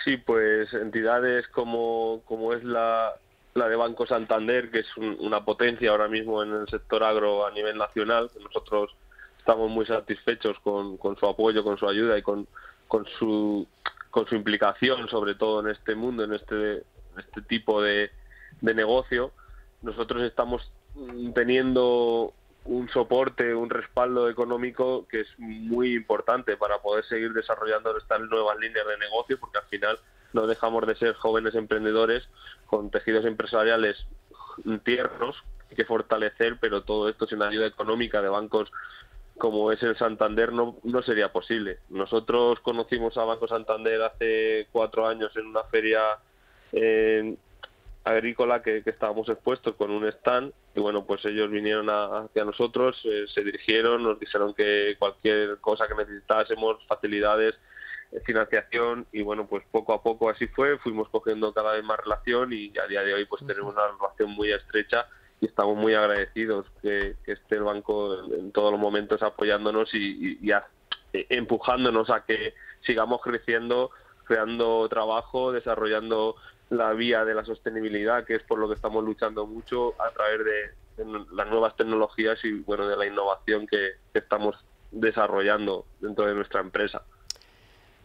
Sí, pues entidades como es la de Banco Santander, que es una potencia ahora mismo en el sector agro a nivel nacional. Nosotros estamos muy satisfechos con su apoyo, con su ayuda y con su implicación, sobre todo en este mundo, en este tipo de negocio. Nosotros estamos teniendo un soporte, un respaldo económico que es muy importante para poder seguir desarrollando estas nuevas líneas de negocio, porque al final no dejamos de ser jóvenes emprendedores con tejidos empresariales tiernos que fortalecer, pero todo esto sin ayuda económica de bancos como es el Santander no sería posible. Nosotros conocimos a Banco Santander hace 4 años en una feria agrícola que estábamos expuestos con un stand, y bueno, pues ellos vinieron hacia nosotros, se dirigieron, nos dijeron que cualquier cosa que necesitásemos, facilidades, financiación, y bueno, pues poco a poco así fuimos cogiendo cada vez más relación y a día de hoy pues tenemos una relación muy estrecha y estamos muy agradecidos que esté el banco en todos los momentos apoyándonos y empujándonos a que sigamos creciendo, creando trabajo, desarrollando la vía de la sostenibilidad, que es por lo que estamos luchando mucho a través de las nuevas tecnologías y bueno, de la innovación que estamos desarrollando dentro de nuestra empresa.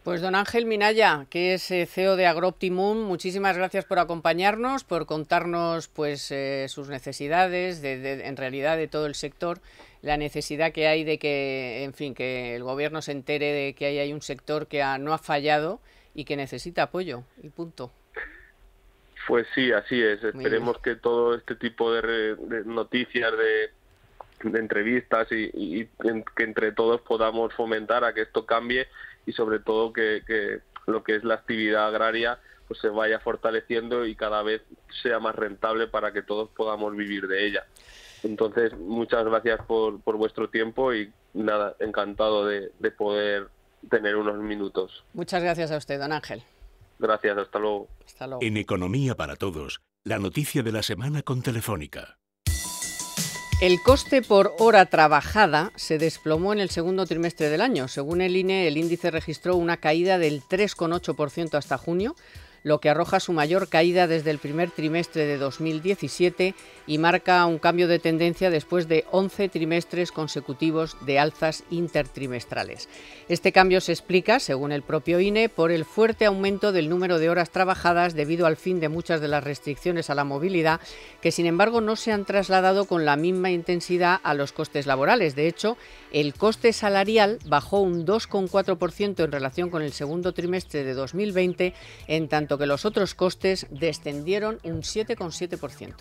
Pues don Ángel Minaya, que es CEO de Agroptimum, muchísimas gracias por acompañarnos, por contarnos pues sus necesidades, en realidad de todo el sector, la necesidad que hay de que, en fin, que el gobierno se entere de que hay un sector que no ha fallado y que necesita apoyo, y punto. Pues sí, así es. Esperemos que todo este tipo de noticias, de entrevistas y que entre todos podamos fomentar a que esto cambie y sobre todo que lo que es la actividad agraria pues se vaya fortaleciendo y cada vez sea más rentable para que todos podamos vivir de ella. Entonces, muchas gracias por vuestro tiempo y nada, encantado de poder tener unos minutos. Muchas gracias a usted, don Ángel. Gracias, hasta luego. Hasta luego. En Economía para Todos, la noticia de la semana con Telefónica. El coste por hora trabajada se desplomó en el segundo trimestre del año. Según el INE, el índice registró una caída del 3,8% hasta junio, lo que arroja su mayor caída desde el primer trimestre de 2017 y marca un cambio de tendencia después de 11 trimestres consecutivos de alzas intertrimestrales. Este cambio se explica, según el propio INE, por el fuerte aumento del número de horas trabajadas debido al fin de muchas de las restricciones a la movilidad, que sin embargo no se han trasladado con la misma intensidad a los costes laborales. De hecho, el coste salarial bajó un 2,4% en relación con el segundo trimestre de 2020, en tanto que los otros costes descendieron un 7,7%.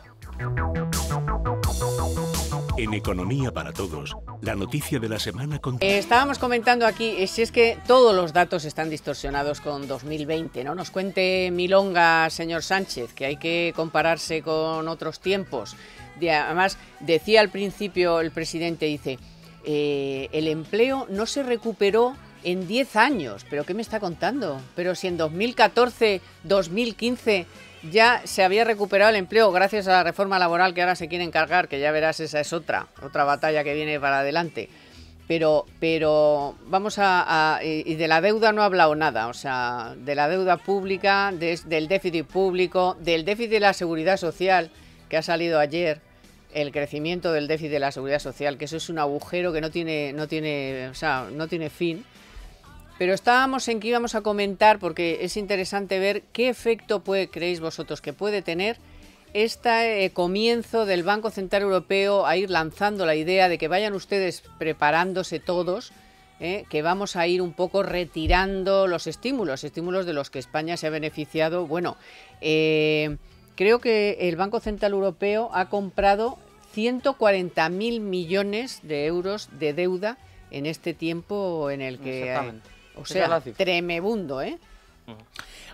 En Economía para Todos, la noticia de la semana con... Estábamos comentando aquí, si es que todos los datos están distorsionados con 2020, ¿no? Nos cuente milonga, señor Sánchez, que hay que compararse con otros tiempos. Además, decía al principio el presidente, dice, el empleo no se recuperó en 10 años. ¿Pero qué me está contando? Pero si en 2014, 2015... ya se había recuperado el empleo gracias a la reforma laboral que ahora se quiere encargar, que ya verás, esa es otra batalla que viene para adelante. Pero vamos y de la deuda no ha hablado nada, o sea, de la deuda pública, del déficit público, del déficit de la seguridad social, que ha salido ayer, el crecimiento del déficit de la seguridad social, que eso es un agujero que no tiene fin. Pero estábamos en que íbamos a comentar, porque es interesante ver qué efecto creéis vosotros que puede tener este comienzo del Banco Central Europeo a ir lanzando la idea de que vayan ustedes preparándose todos, que vamos a ir un poco retirando los estímulos de los que España se ha beneficiado. Bueno, creo que el Banco Central Europeo ha comprado 140.000 millones de euros de deuda en este tiempo en el que... O sea, tremebundo, ¿eh?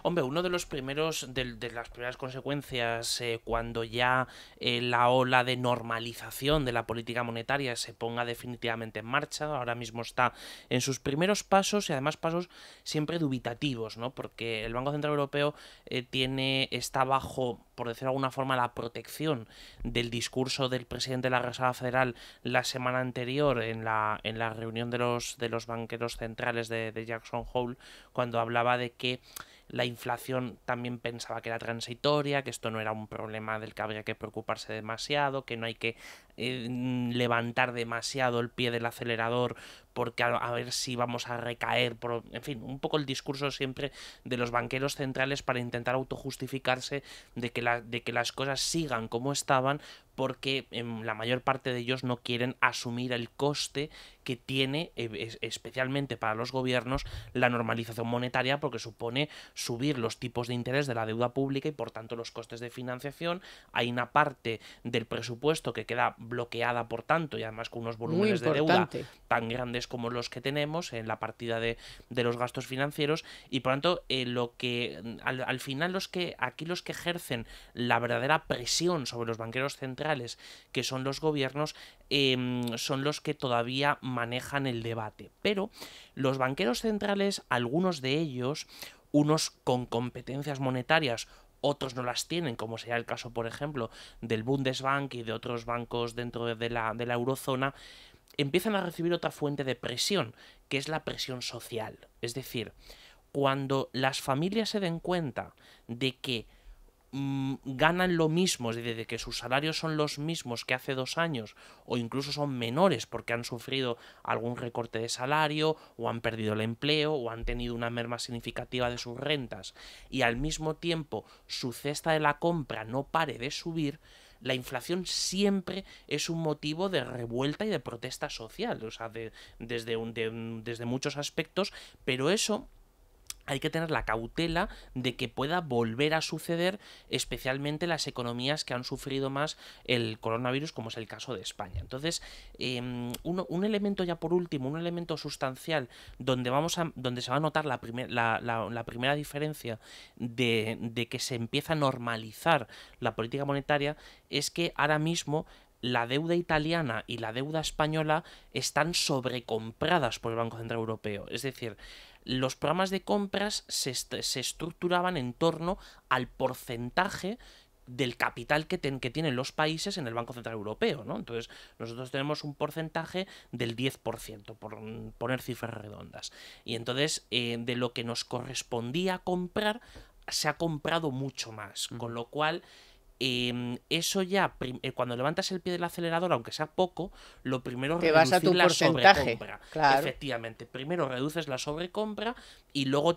Hombre, uno de los primeros, de las primeras consecuencias cuando ya la ola de normalización de la política monetaria se ponga definitivamente en marcha, ahora mismo está en sus primeros pasos y además pasos siempre dubitativos, ¿no? Porque el Banco Central Europeo está bajo, por decirlo de alguna forma, la protección del discurso del presidente de la Reserva Federal la semana anterior en la reunión de los banqueros centrales de Jackson Hole, cuando hablaba de que la inflación también pensaba que era transitoria, que esto no era un problema del que habría que preocuparse demasiado, que no hay que levantar demasiado el pie del acelerador porque a ver si vamos a recaer, en fin, un poco el discurso siempre de los banqueros centrales para intentar autojustificarse de que las cosas sigan como estaban, porque la mayor parte de ellos no quieren asumir el coste que tiene, especialmente para los gobiernos, la normalización monetaria, porque supone subir los tipos de interés de la deuda pública y por tanto los costes de financiación. Hay una parte del presupuesto que queda bloqueada, por tanto, y además con unos volúmenes de deuda tan grandes como los que tenemos en la partida de los gastos financieros, y por tanto lo que al final los que ejercen la verdadera presión sobre los banqueros centrales, que son los gobiernos, son los que todavía manejan el debate. Pero los banqueros centrales, algunos de ellos, unos con competencias monetarias, otros no las tienen, como sería el caso, por ejemplo, del Bundesbank y de otros bancos dentro de la eurozona, empiezan a recibir otra fuente de presión, que es la presión social. Es decir, cuando las familias se den cuenta de que ganan lo mismo, es decir, de que sus salarios son los mismos que hace 2 años, o incluso son menores porque han sufrido algún recorte de salario, o han perdido el empleo, o han tenido una merma significativa de sus rentas, y al mismo tiempo su cesta de la compra no pare de subir, la inflación siempre es un motivo de revuelta y de protesta social, o sea, desde muchos aspectos, pero eso hay que tener la cautela de que pueda volver a suceder, especialmente las economías que han sufrido más el coronavirus, como es el caso de España. Entonces, un elemento ya por último, un elemento sustancial donde se va a notar la primera diferencia de que se empieza a normalizar la política monetaria, es que ahora mismo la deuda italiana y la deuda española están sobrecompradas por el Banco Central Europeo. Es decir, los programas de compras se estructuraban en torno al porcentaje del capital que tienen los países en el Banco Central Europeo, ¿no? Entonces, nosotros tenemos un porcentaje del 10%, por poner cifras redondas. Y entonces, de lo que nos correspondía comprar, se ha comprado mucho más. Con lo cual, eso ya, cuando levantas el pie del acelerador, aunque sea poco, lo primero es reducir la sobrecompra. Claro. Efectivamente, primero reduces la sobrecompra y luego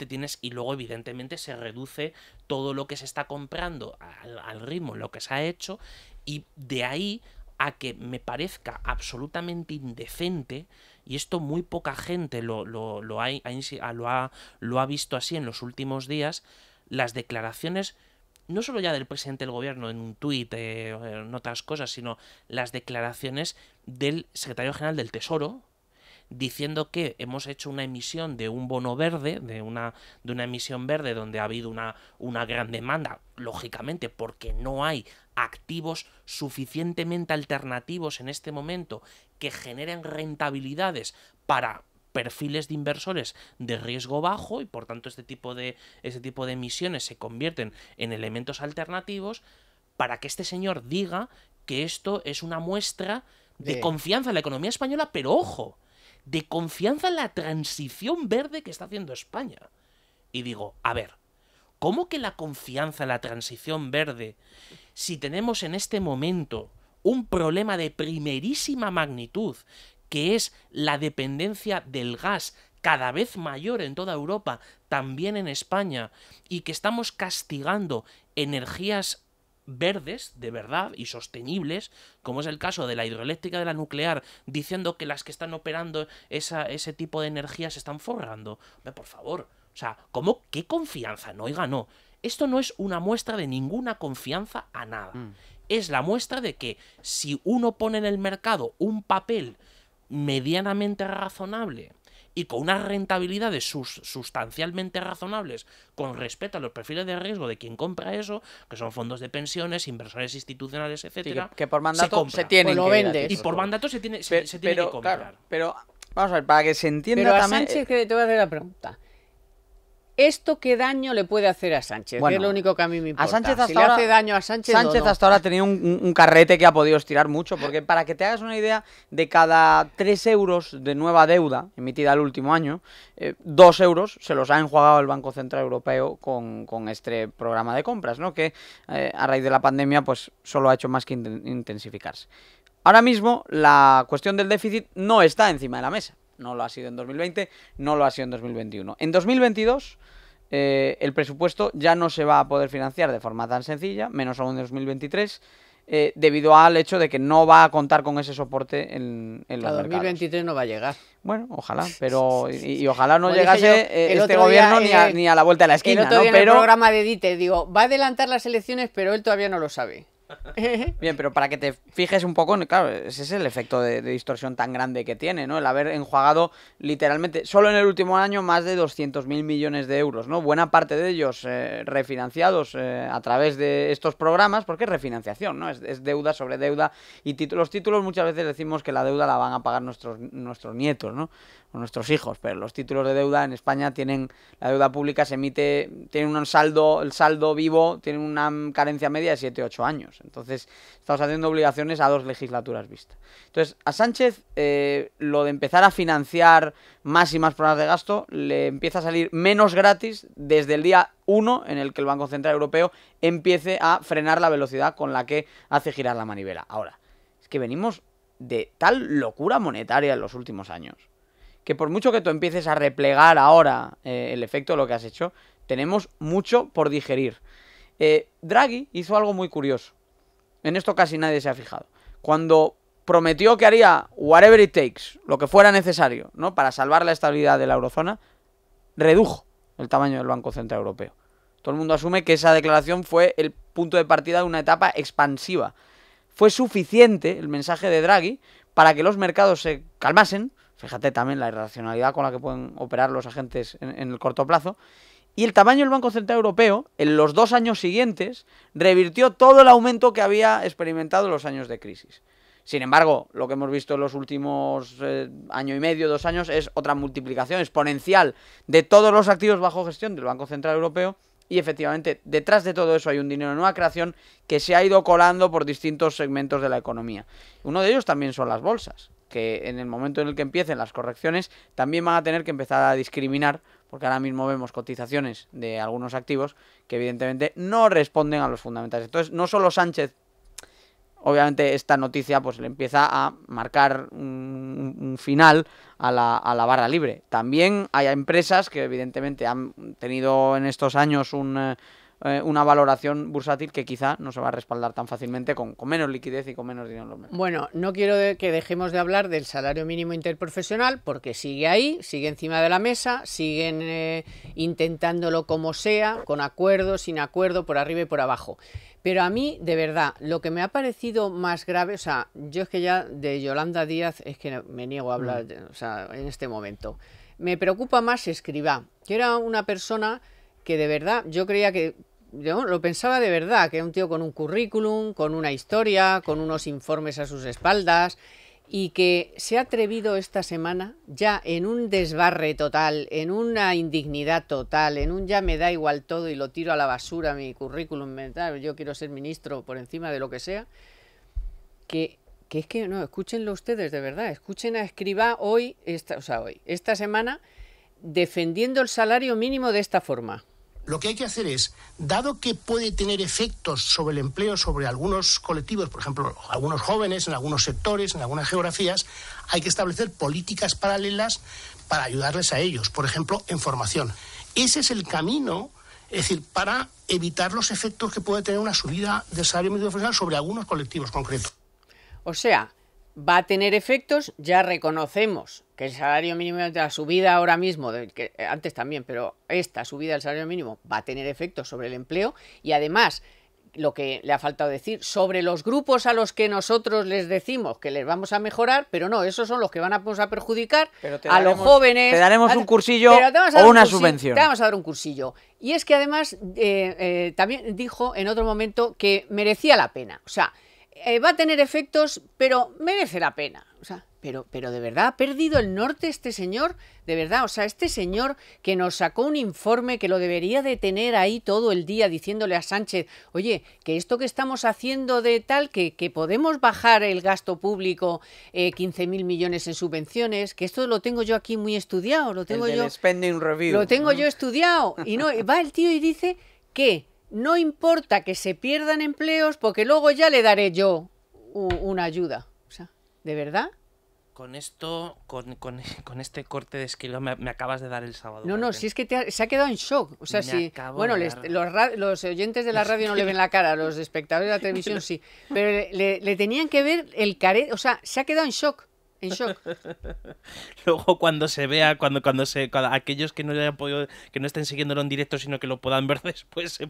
evidentemente se reduce todo lo que se está comprando al ritmo en lo que se ha hecho, y de ahí a que me parezca absolutamente indecente, y esto muy poca gente lo ha visto así en los últimos días, las declaraciones no solo ya del presidente del gobierno en un tuit, en otras cosas, sino las declaraciones del secretario general del Tesoro, diciendo que hemos hecho una emisión de un bono verde, de una emisión verde donde ha habido una gran demanda, lógicamente porque no hay activos suficientemente alternativos en este momento que generen rentabilidades para perfiles de inversores de riesgo bajo, y por tanto ese tipo de emisiones se convierten en elementos alternativos, para que este señor diga que esto es una muestra de confianza en la economía española, pero ojo, de confianza en la transición verde que está haciendo España. Y digo, a ver, ¿cómo que la confianza en la transición verde, si tenemos en este momento un problema de primerísima magnitud, que es la dependencia del gas cada vez mayor en toda Europa, también en España, y que estamos castigando energías verdes, de verdad, y sostenibles, como es el caso de la hidroeléctrica, de la nuclear, diciendo que las que están operando ese tipo de energía se están forrando? Por favor, o sea, ¿cómo? ¿Qué confianza? No, oiga, no. Esto no es una muestra de ninguna confianza a nada. Es la muestra de que si uno pone en el mercado un papel medianamente razonable y con unas rentabilidades sustancialmente razonables con respecto a los perfiles de riesgo de quien compra eso, que son fondos de pensiones, inversores institucionales, etcétera, que por mandato se pues tienen lo vendes. Y por mandato se tiene que comprar. Claro, pero vamos a ver, para que se entienda pero a también... Sánchez, que te voy a hacer la pregunta. ¿Esto qué daño le puede hacer a Sánchez? Bueno, que es lo único que a mí me importa. A Sánchez si le hace daño a Sánchez o no. hasta ahora ha tenido un carrete que ha podido estirar mucho, porque para que te hagas una idea, de cada 3 euros de nueva deuda emitida el último año, 2 euros se los ha enjuagado el Banco Central Europeo con este programa de compras, ¿no? Que a raíz de la pandemia pues solo ha hecho más que intensificarse. Ahora mismo la cuestión del déficit no está encima de la mesa. No lo ha sido en 2020, no lo ha sido en 2021. En 2022 el presupuesto ya no se va a poder financiar de forma tan sencilla, menos aún en 2023, debido al hecho de que no va a contar con ese soporte en los mercados. 2023 no va a llegar. Bueno, ojalá, pero y ojalá no Como llegase dije yo, este gobierno ni a la vuelta de la esquina, el otro día ¿no? en el Pero programa de Dite, digo, va a adelantar las elecciones, pero él todavía no lo sabe. bien, pero para que te fijes un poco, claro, ese es el efecto de distorsión tan grande que tiene, ¿no? El haber enjuagado literalmente, solo en el último año, más de 200.000 millones de euros, ¿no? Buena parte de ellos refinanciados a través de estos programas, porque es refinanciación, ¿no? Es deuda sobre deuda, y los títulos muchas veces decimos que la deuda la van a pagar nuestros nietos, ¿no? O nuestros hijos, pero los títulos de deuda en España la deuda pública se emite, tiene el saldo vivo tiene una carencia media de 7-8 años. Entonces, estamos haciendo obligaciones a 2 legislaturas vistas. Entonces, a Sánchez, lo de empezar a financiar más y más programas de gasto, le empieza a salir menos gratis desde el día 1 en el que el Banco Central Europeo empiece a frenar la velocidad con la que hace girar la manivela. Ahora, es que venimos de tal locura monetaria en los últimos años, que por mucho que tú empieces a replegar ahora el efecto de lo que has hecho, tenemos mucho por digerir. Draghi hizo algo muy curioso. En esto casi nadie se ha fijado. Cuando prometió que haría whatever it takes, lo que fuera necesario, ¿no? Para salvar la estabilidad de la eurozona, redujo el tamaño del Banco Central Europeo. Todo el mundo asume que esa declaración fue el punto de partida de una etapa expansiva. Fue suficiente el mensaje de Draghi para que los mercados se calmasen. Fíjate también la irracionalidad con la que pueden operar los agentes en el corto plazo. Y el tamaño del Banco Central Europeo, en los 2 años siguientes, revirtió todo el aumento que había experimentado en los años de crisis. Sin embargo, lo que hemos visto en los últimos año y medio, 2 años, es otra multiplicación exponencial de todos los activos bajo gestión del Banco Central Europeo. Y efectivamente, detrás de todo eso hay un dinero de nueva creación que se ha ido colando por distintos segmentos de la economía. Uno de ellos también son las bolsas, que en el momento en el que empiecen las correcciones también van a tener que empezar a discriminar, porque ahora mismo vemos cotizaciones de algunos activos que evidentemente no responden a los fundamentales. Entonces, no solo Sánchez, obviamente esta noticia pues le empieza a marcar un final a la barra libre. También hay empresas que evidentemente han tenido en estos años una valoración bursátil que quizá no se va a respaldar tan fácilmente con menos liquidez y con menos dinero en los mercados. Bueno, no quiero que dejemos de hablar del salario mínimo interprofesional porque sigue ahí, sigue encima de la mesa, siguen intentándolo como sea, con acuerdo, sin acuerdo, por arriba y por abajo. Pero a mí, de verdad, lo que me ha parecido más grave, o sea, yo es que ya de Yolanda Díaz es que me niego a hablar, o sea, en este momento. Me preocupa más Escrivá, que era una persona que de verdad yo creía que, yo lo pensaba de verdad, que era un tío con un currículum, con una historia, con unos informes a sus espaldas, y que se ha atrevido esta semana ya en un desbarre total, en una indignidad total, en un ya me da igual todo y lo tiro a la basura, mi currículum mental, yo quiero ser ministro por encima de lo que sea, que es que no, escúchenlo ustedes de verdad, escuchen a Escrivá esta semana, defendiendo el salario mínimo de esta forma. Lo que hay que hacer es, dado que puede tener efectos sobre el empleo, sobre algunos colectivos, por ejemplo, algunos jóvenes, en algunos sectores, en algunas geografías, hay que establecer políticas paralelas para ayudarles a ellos, por ejemplo, en formación. Ese es el camino, es decir, para evitar los efectos que puede tener una subida del salario mínimo profesional sobre algunos colectivos concretos. O sea, va a tener efectos, ya reconocemos que el salario mínimo de la subida ahora mismo, que antes también, pero esta subida del salario mínimo va a tener efectos sobre el empleo y además, lo que le ha faltado decir, sobre los grupos a los que nosotros les decimos que les vamos a mejorar, pero no, esos son los que van a perjudicar a los jóvenes. Te daremos un cursillo o una subvención. Te vamos a dar un cursillo. Y es que además también dijo en otro momento que merecía la pena, o sea, va a tener efectos, pero merece la pena. O sea, pero de verdad, ¿ha perdido el norte este señor? De verdad, o sea, este señor que nos sacó un informe que lo debería de tener ahí todo el día diciéndole a Sánchez, oye, que esto que estamos haciendo de tal, que podemos bajar el gasto público 15.000 millones en subvenciones, que esto lo tengo yo aquí muy estudiado, lo tengo yo spending review, lo tengo yo estudiado. Y no, va el tío y dice que no importa que se pierdan empleos porque luego ya le daré yo una ayuda. O sea, ¿de verdad? Con esto, con este corte de Escrivá me acabas de dar el sábado. No, si es que se ha quedado en shock. O sea, si bueno, los oyentes de la radio no le ven la cara, los espectadores de la televisión sí, pero le tenían que ver el caret, o sea, se ha quedado en shock. En shock. Luego cuando se vea, cuando aquellos que no hayan podido, que no estén siguiéndolo en directo, sino que lo puedan ver después, se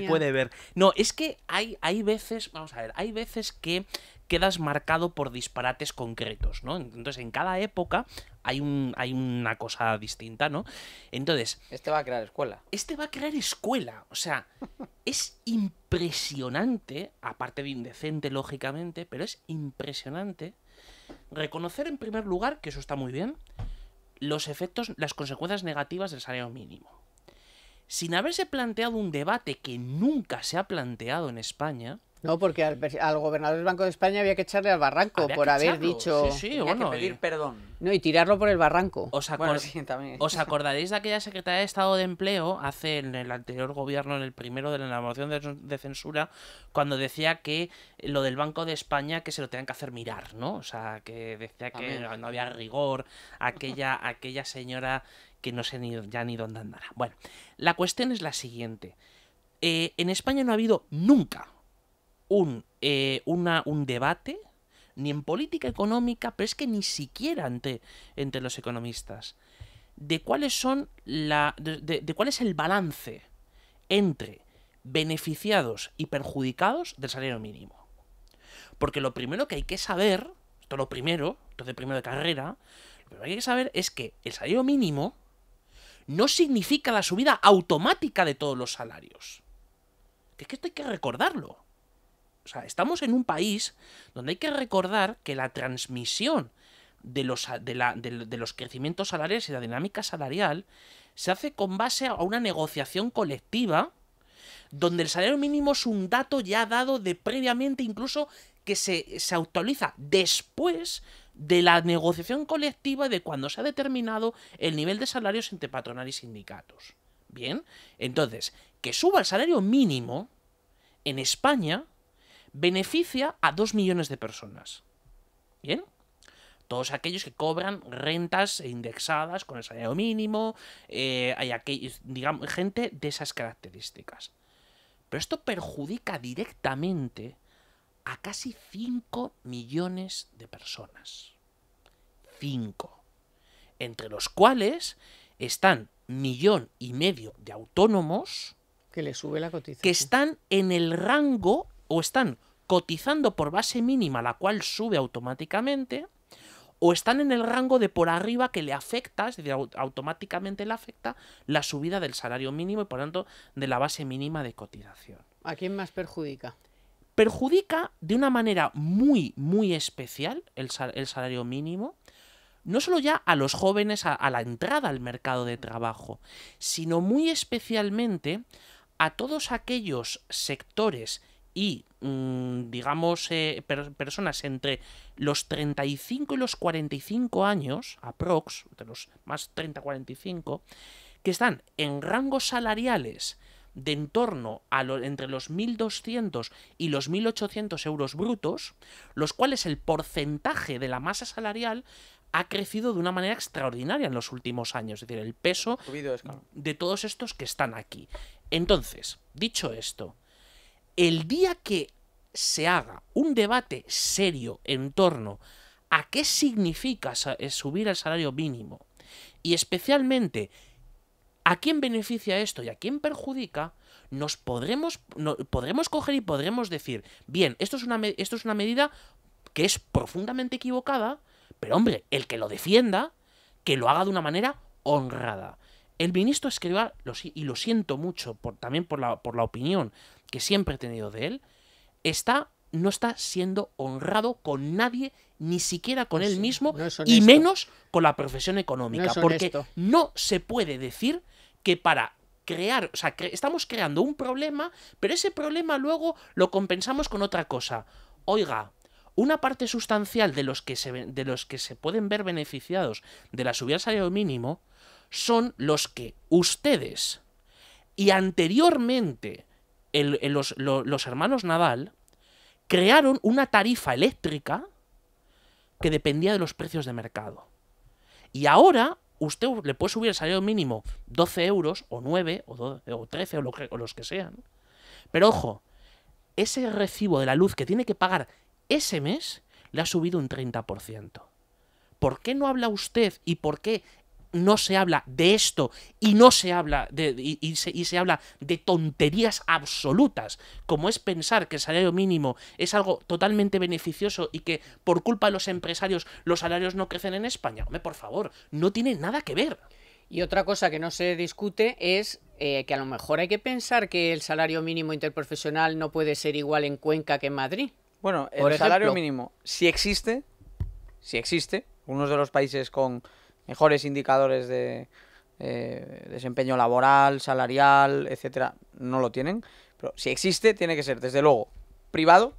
puede ver. No, es que hay veces, vamos a ver, hay veces que quedas marcado por disparates concretos, ¿no? Entonces, en cada época hay una cosa distinta, ¿no? Entonces, este va a crear escuela. O sea, es impresionante, aparte de indecente, lógicamente, pero es impresionante reconocer en primer lugar, que eso está muy bien, los efectos, las consecuencias negativas del salario mínimo. Sin haberse planteado un debate que nunca se ha planteado en España. No, porque al gobernador del Banco de España había que echarle al barranco por haber dicho... Sí, bueno, que pedir perdón. No, y tirarlo por el barranco. ¿Os acordaréis de aquella secretaria de Estado de Empleo en el anterior gobierno, en el primero de la moción de censura, cuando decía que lo del Banco de España que se lo tenían que hacer mirar, ¿no? O sea, que decía que no había rigor, aquella señora que no sé ya ni dónde andará. Bueno, la cuestión es la siguiente. En España no ha habido nunca un debate, ni en política económica, pero es que ni siquiera entre los economistas, de cuáles son de cuál es el balance entre beneficiados y perjudicados del salario mínimo. Porque lo primero que hay que saber, esto lo primero, entonces primero de carrera, lo primero que hay que saber es que el salario mínimo no significa la subida automática de todos los salarios. Que es que esto hay que recordarlo. O sea, estamos en un país donde hay que recordar que la transmisión de los crecimientos salariales y la dinámica salarial se hace con base a una negociación colectiva donde el salario mínimo es un dato ya dado de previamente, incluso que se actualiza después de la negociación colectiva de cuando se ha determinado el nivel de salarios entre patronal y sindicatos. Bien, entonces, que suba el salario mínimo en España beneficia a 2 millones de personas. Bien, todos aquellos que cobran rentas indexadas con el salario mínimo, hay aquellos, digamos, gente de esas características. Pero esto perjudica directamente a casi 5 millones de personas. 5. Entre los cuales están 1,5 millones de autónomos que le sube la cotización, que están en el rango o están cotizando por base mínima, la cual sube automáticamente, o están en el rango de por arriba que le afecta, es decir, automáticamente le afecta la subida del salario mínimo y por tanto de la base mínima de cotización. ¿A quién más perjudica? Perjudica de una manera muy, muy especial el salario mínimo, no solo ya a los jóvenes a la entrada al mercado de trabajo, sino muy especialmente a todos aquellos sectores y, digamos, personas entre los 35 y los 45 años, aprox, de los más 30-45, que están en rangos salariales de en torno a entre los 1.200 y los 1.800 euros brutos, los cuales el porcentaje de la masa salarial ha crecido de una manera extraordinaria en los últimos años, es decir, el peso de todos estos que están aquí. Entonces, dicho esto, el día que se haga un debate serio en torno a qué significa subir el salario mínimo y especialmente a quién beneficia esto y a quién perjudica, podremos coger y podremos decir, bien, esto es una medida que es profundamente equivocada, pero hombre, el que lo defienda, que lo haga de una manera honrada. El ministro Escrivá, y lo siento mucho también por la opinión que siempre he tenido de él, no está siendo honrado con nadie, ni siquiera con él mismo, y menos con la profesión económica. Porque no se puede decir que para crear, o sea, estamos creando un problema, pero ese problema luego lo compensamos con otra cosa. Oiga, una parte sustancial de los que se pueden ver beneficiados de la subida al salario mínimo son los que ustedes y anteriormente los hermanos Nadal crearon una tarifa eléctrica que dependía de los precios de mercado. Y ahora usted le puede subir el salario mínimo 12 euros, o 9, o 13, o los que sean. Pero ojo, ese recibo de la luz que tiene que pagar ese mes le ha subido un 30%. ¿Por qué no habla usted y por qué no se habla de esto y no se habla se habla de tonterías absolutas, como es pensar que el salario mínimo es algo totalmente beneficioso y que por culpa de los empresarios los salarios no crecen en España? Hombre, por favor, no tiene nada que ver. Y otra cosa que no se discute es que a lo mejor hay que pensar que el salario mínimo interprofesional no puede ser igual en Cuenca que en Madrid. Bueno, el salario mínimo, si existe, uno de los países con mejores indicadores de desempeño laboral, salarial, etcétera, no lo tienen. Pero si existe, tiene que ser, desde luego, privado,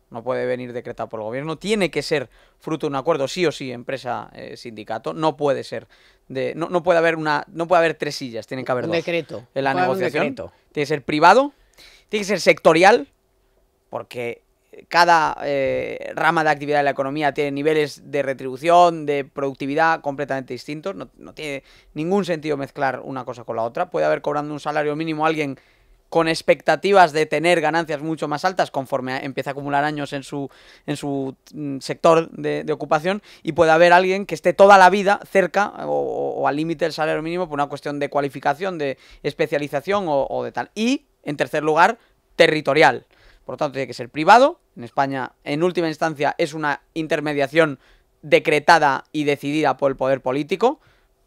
no puede venir decretado por el gobierno, tiene que ser fruto de un acuerdo, sí o sí, empresa-sindicato, no puede ser, no puede haber 3 sillas, tienen que haber 2. Un decreto. En la negociación, tiene que ser privado, tiene que ser sectorial, porque cada rama de actividad de la economía tiene niveles de retribución, de productividad completamente distintos. No tiene ningún sentido mezclar una cosa con la otra. Puede haber cobrando un salario mínimo alguien con expectativas de tener ganancias mucho más altas conforme empieza a acumular años en su sector de ocupación, y puede haber alguien que esté toda la vida cerca o al límite del salario mínimo por una cuestión de cualificación, de especialización o de tal. Y, en tercer lugar, territorial. Por lo tanto, tiene que ser privado. En España, en última instancia, es una intermediación decretada y decidida por el poder político.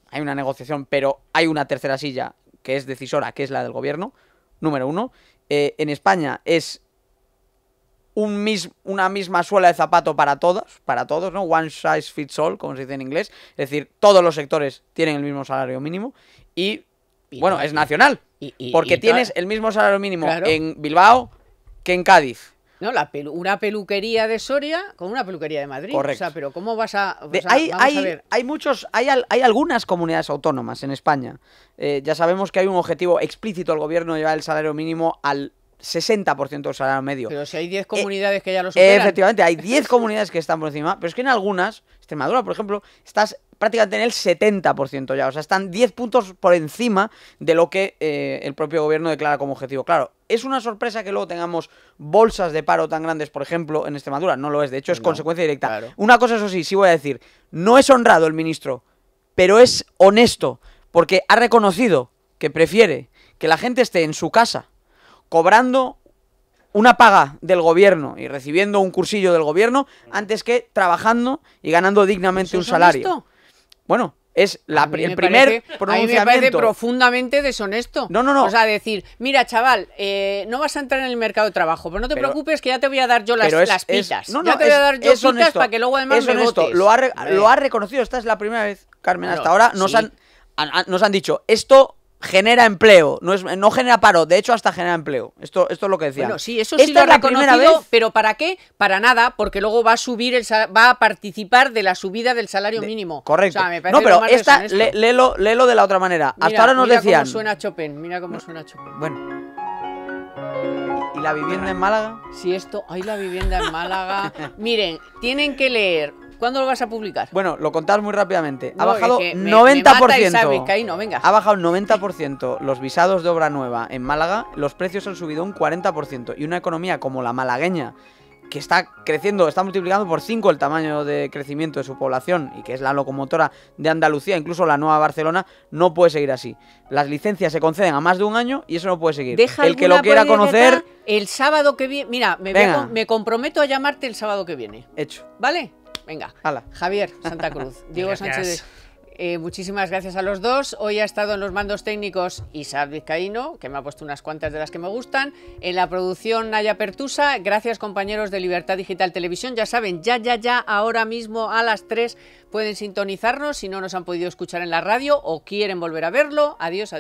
Hay una negociación, pero hay una tercera silla que es decisora, que es la del gobierno. Número uno. En España es una misma suela de zapato para todos, ¿no? One size fits all, como se dice en inglés. Es decir, todos los sectores tienen el mismo salario mínimo y bueno, es nacional. Porque tienes el mismo salario mínimo, claro, en Bilbao que en Cádiz. No, una peluquería de Soria con una peluquería de Madrid. Correcto. O sea, pero ¿cómo vas a...? Hay algunas comunidades autónomas en España. Ya sabemos que hay un objetivo explícito del gobierno de llevar el salario mínimo al 60% del salario medio. Pero si hay 10 comunidades que ya lo superan. Efectivamente, hay 10 comunidades que están por encima, pero es que en algunas, Extremadura, por ejemplo, estás prácticamente en el 70% ya. O sea, están 10 puntos por encima de lo que el propio gobierno declara como objetivo. Claro, ¿es una sorpresa que luego tengamos bolsas de paro tan grandes, por ejemplo, en Extremadura? No lo es, de hecho es consecuencia directa. Claro. Una cosa, eso sí voy a decir, no es honrado el ministro, pero es honesto, porque ha reconocido que prefiere que la gente esté en su casa cobrando una paga del gobierno y recibiendo un cursillo del gobierno antes que trabajando y ganando dignamente un salario. ¿Honesto? Bueno, es el primer pronunciamiento. A mí me parece profundamente deshonesto. No. O sea, decir, mira, chaval, no vas a entrar en el mercado de trabajo, pero no te preocupes que ya te voy a dar yo las pitas. Ya te voy a dar yo pitas para que luego además me votes. Lo ha reconocido. Esta es la primera vez, Carmen. Hasta ahora nos han dicho, esto genera empleo, no genera paro, de hecho hasta genera empleo. Esto es lo que decía. Bueno, sí, eso sí lo he reconocido, pero ¿para qué? Para nada, porque luego va a subir va a participar de la subida del salario mínimo. Correcto. O sea, me parece pero esta léelo de la otra manera. Mira, hasta ahora nos decían. Mira cómo suena Chopin. Bueno. ¿Y la vivienda en Málaga? Sí, la vivienda en Málaga. Miren, tienen que leer. ¿Cuándo lo vas a publicar? Bueno, lo contamos muy rápidamente. Ha bajado 90%. Vizcaíno, venga. Ha bajado 90% los visados de obra nueva en Málaga. Los precios han subido un 40%. Y una economía como la malagueña, que está creciendo, está multiplicando por 5 el tamaño de crecimiento de su población y que es la locomotora de Andalucía, incluso la nueva Barcelona, no puede seguir así. Las licencias se conceden a más de un año y eso no puede seguir. El que lo quiera conocer... El sábado que viene... Mira, me comprometo a llamarte el sábado que viene. Hecho. ¿Vale? Venga, Hala. Javier Santa Cruz, Diego Sánchez, muchísimas gracias a los dos. Hoy ha estado en los mandos técnicos Isaac Vizcaíno, que me ha puesto unas cuantas de las que me gustan. En la producción Naya Pertusa. Gracias, compañeros de Libertad Digital Televisión. Ya saben, ya, ahora mismo a las 3 pueden sintonizarnos si no nos han podido escuchar en la radio o quieren volver a verlo. Adiós.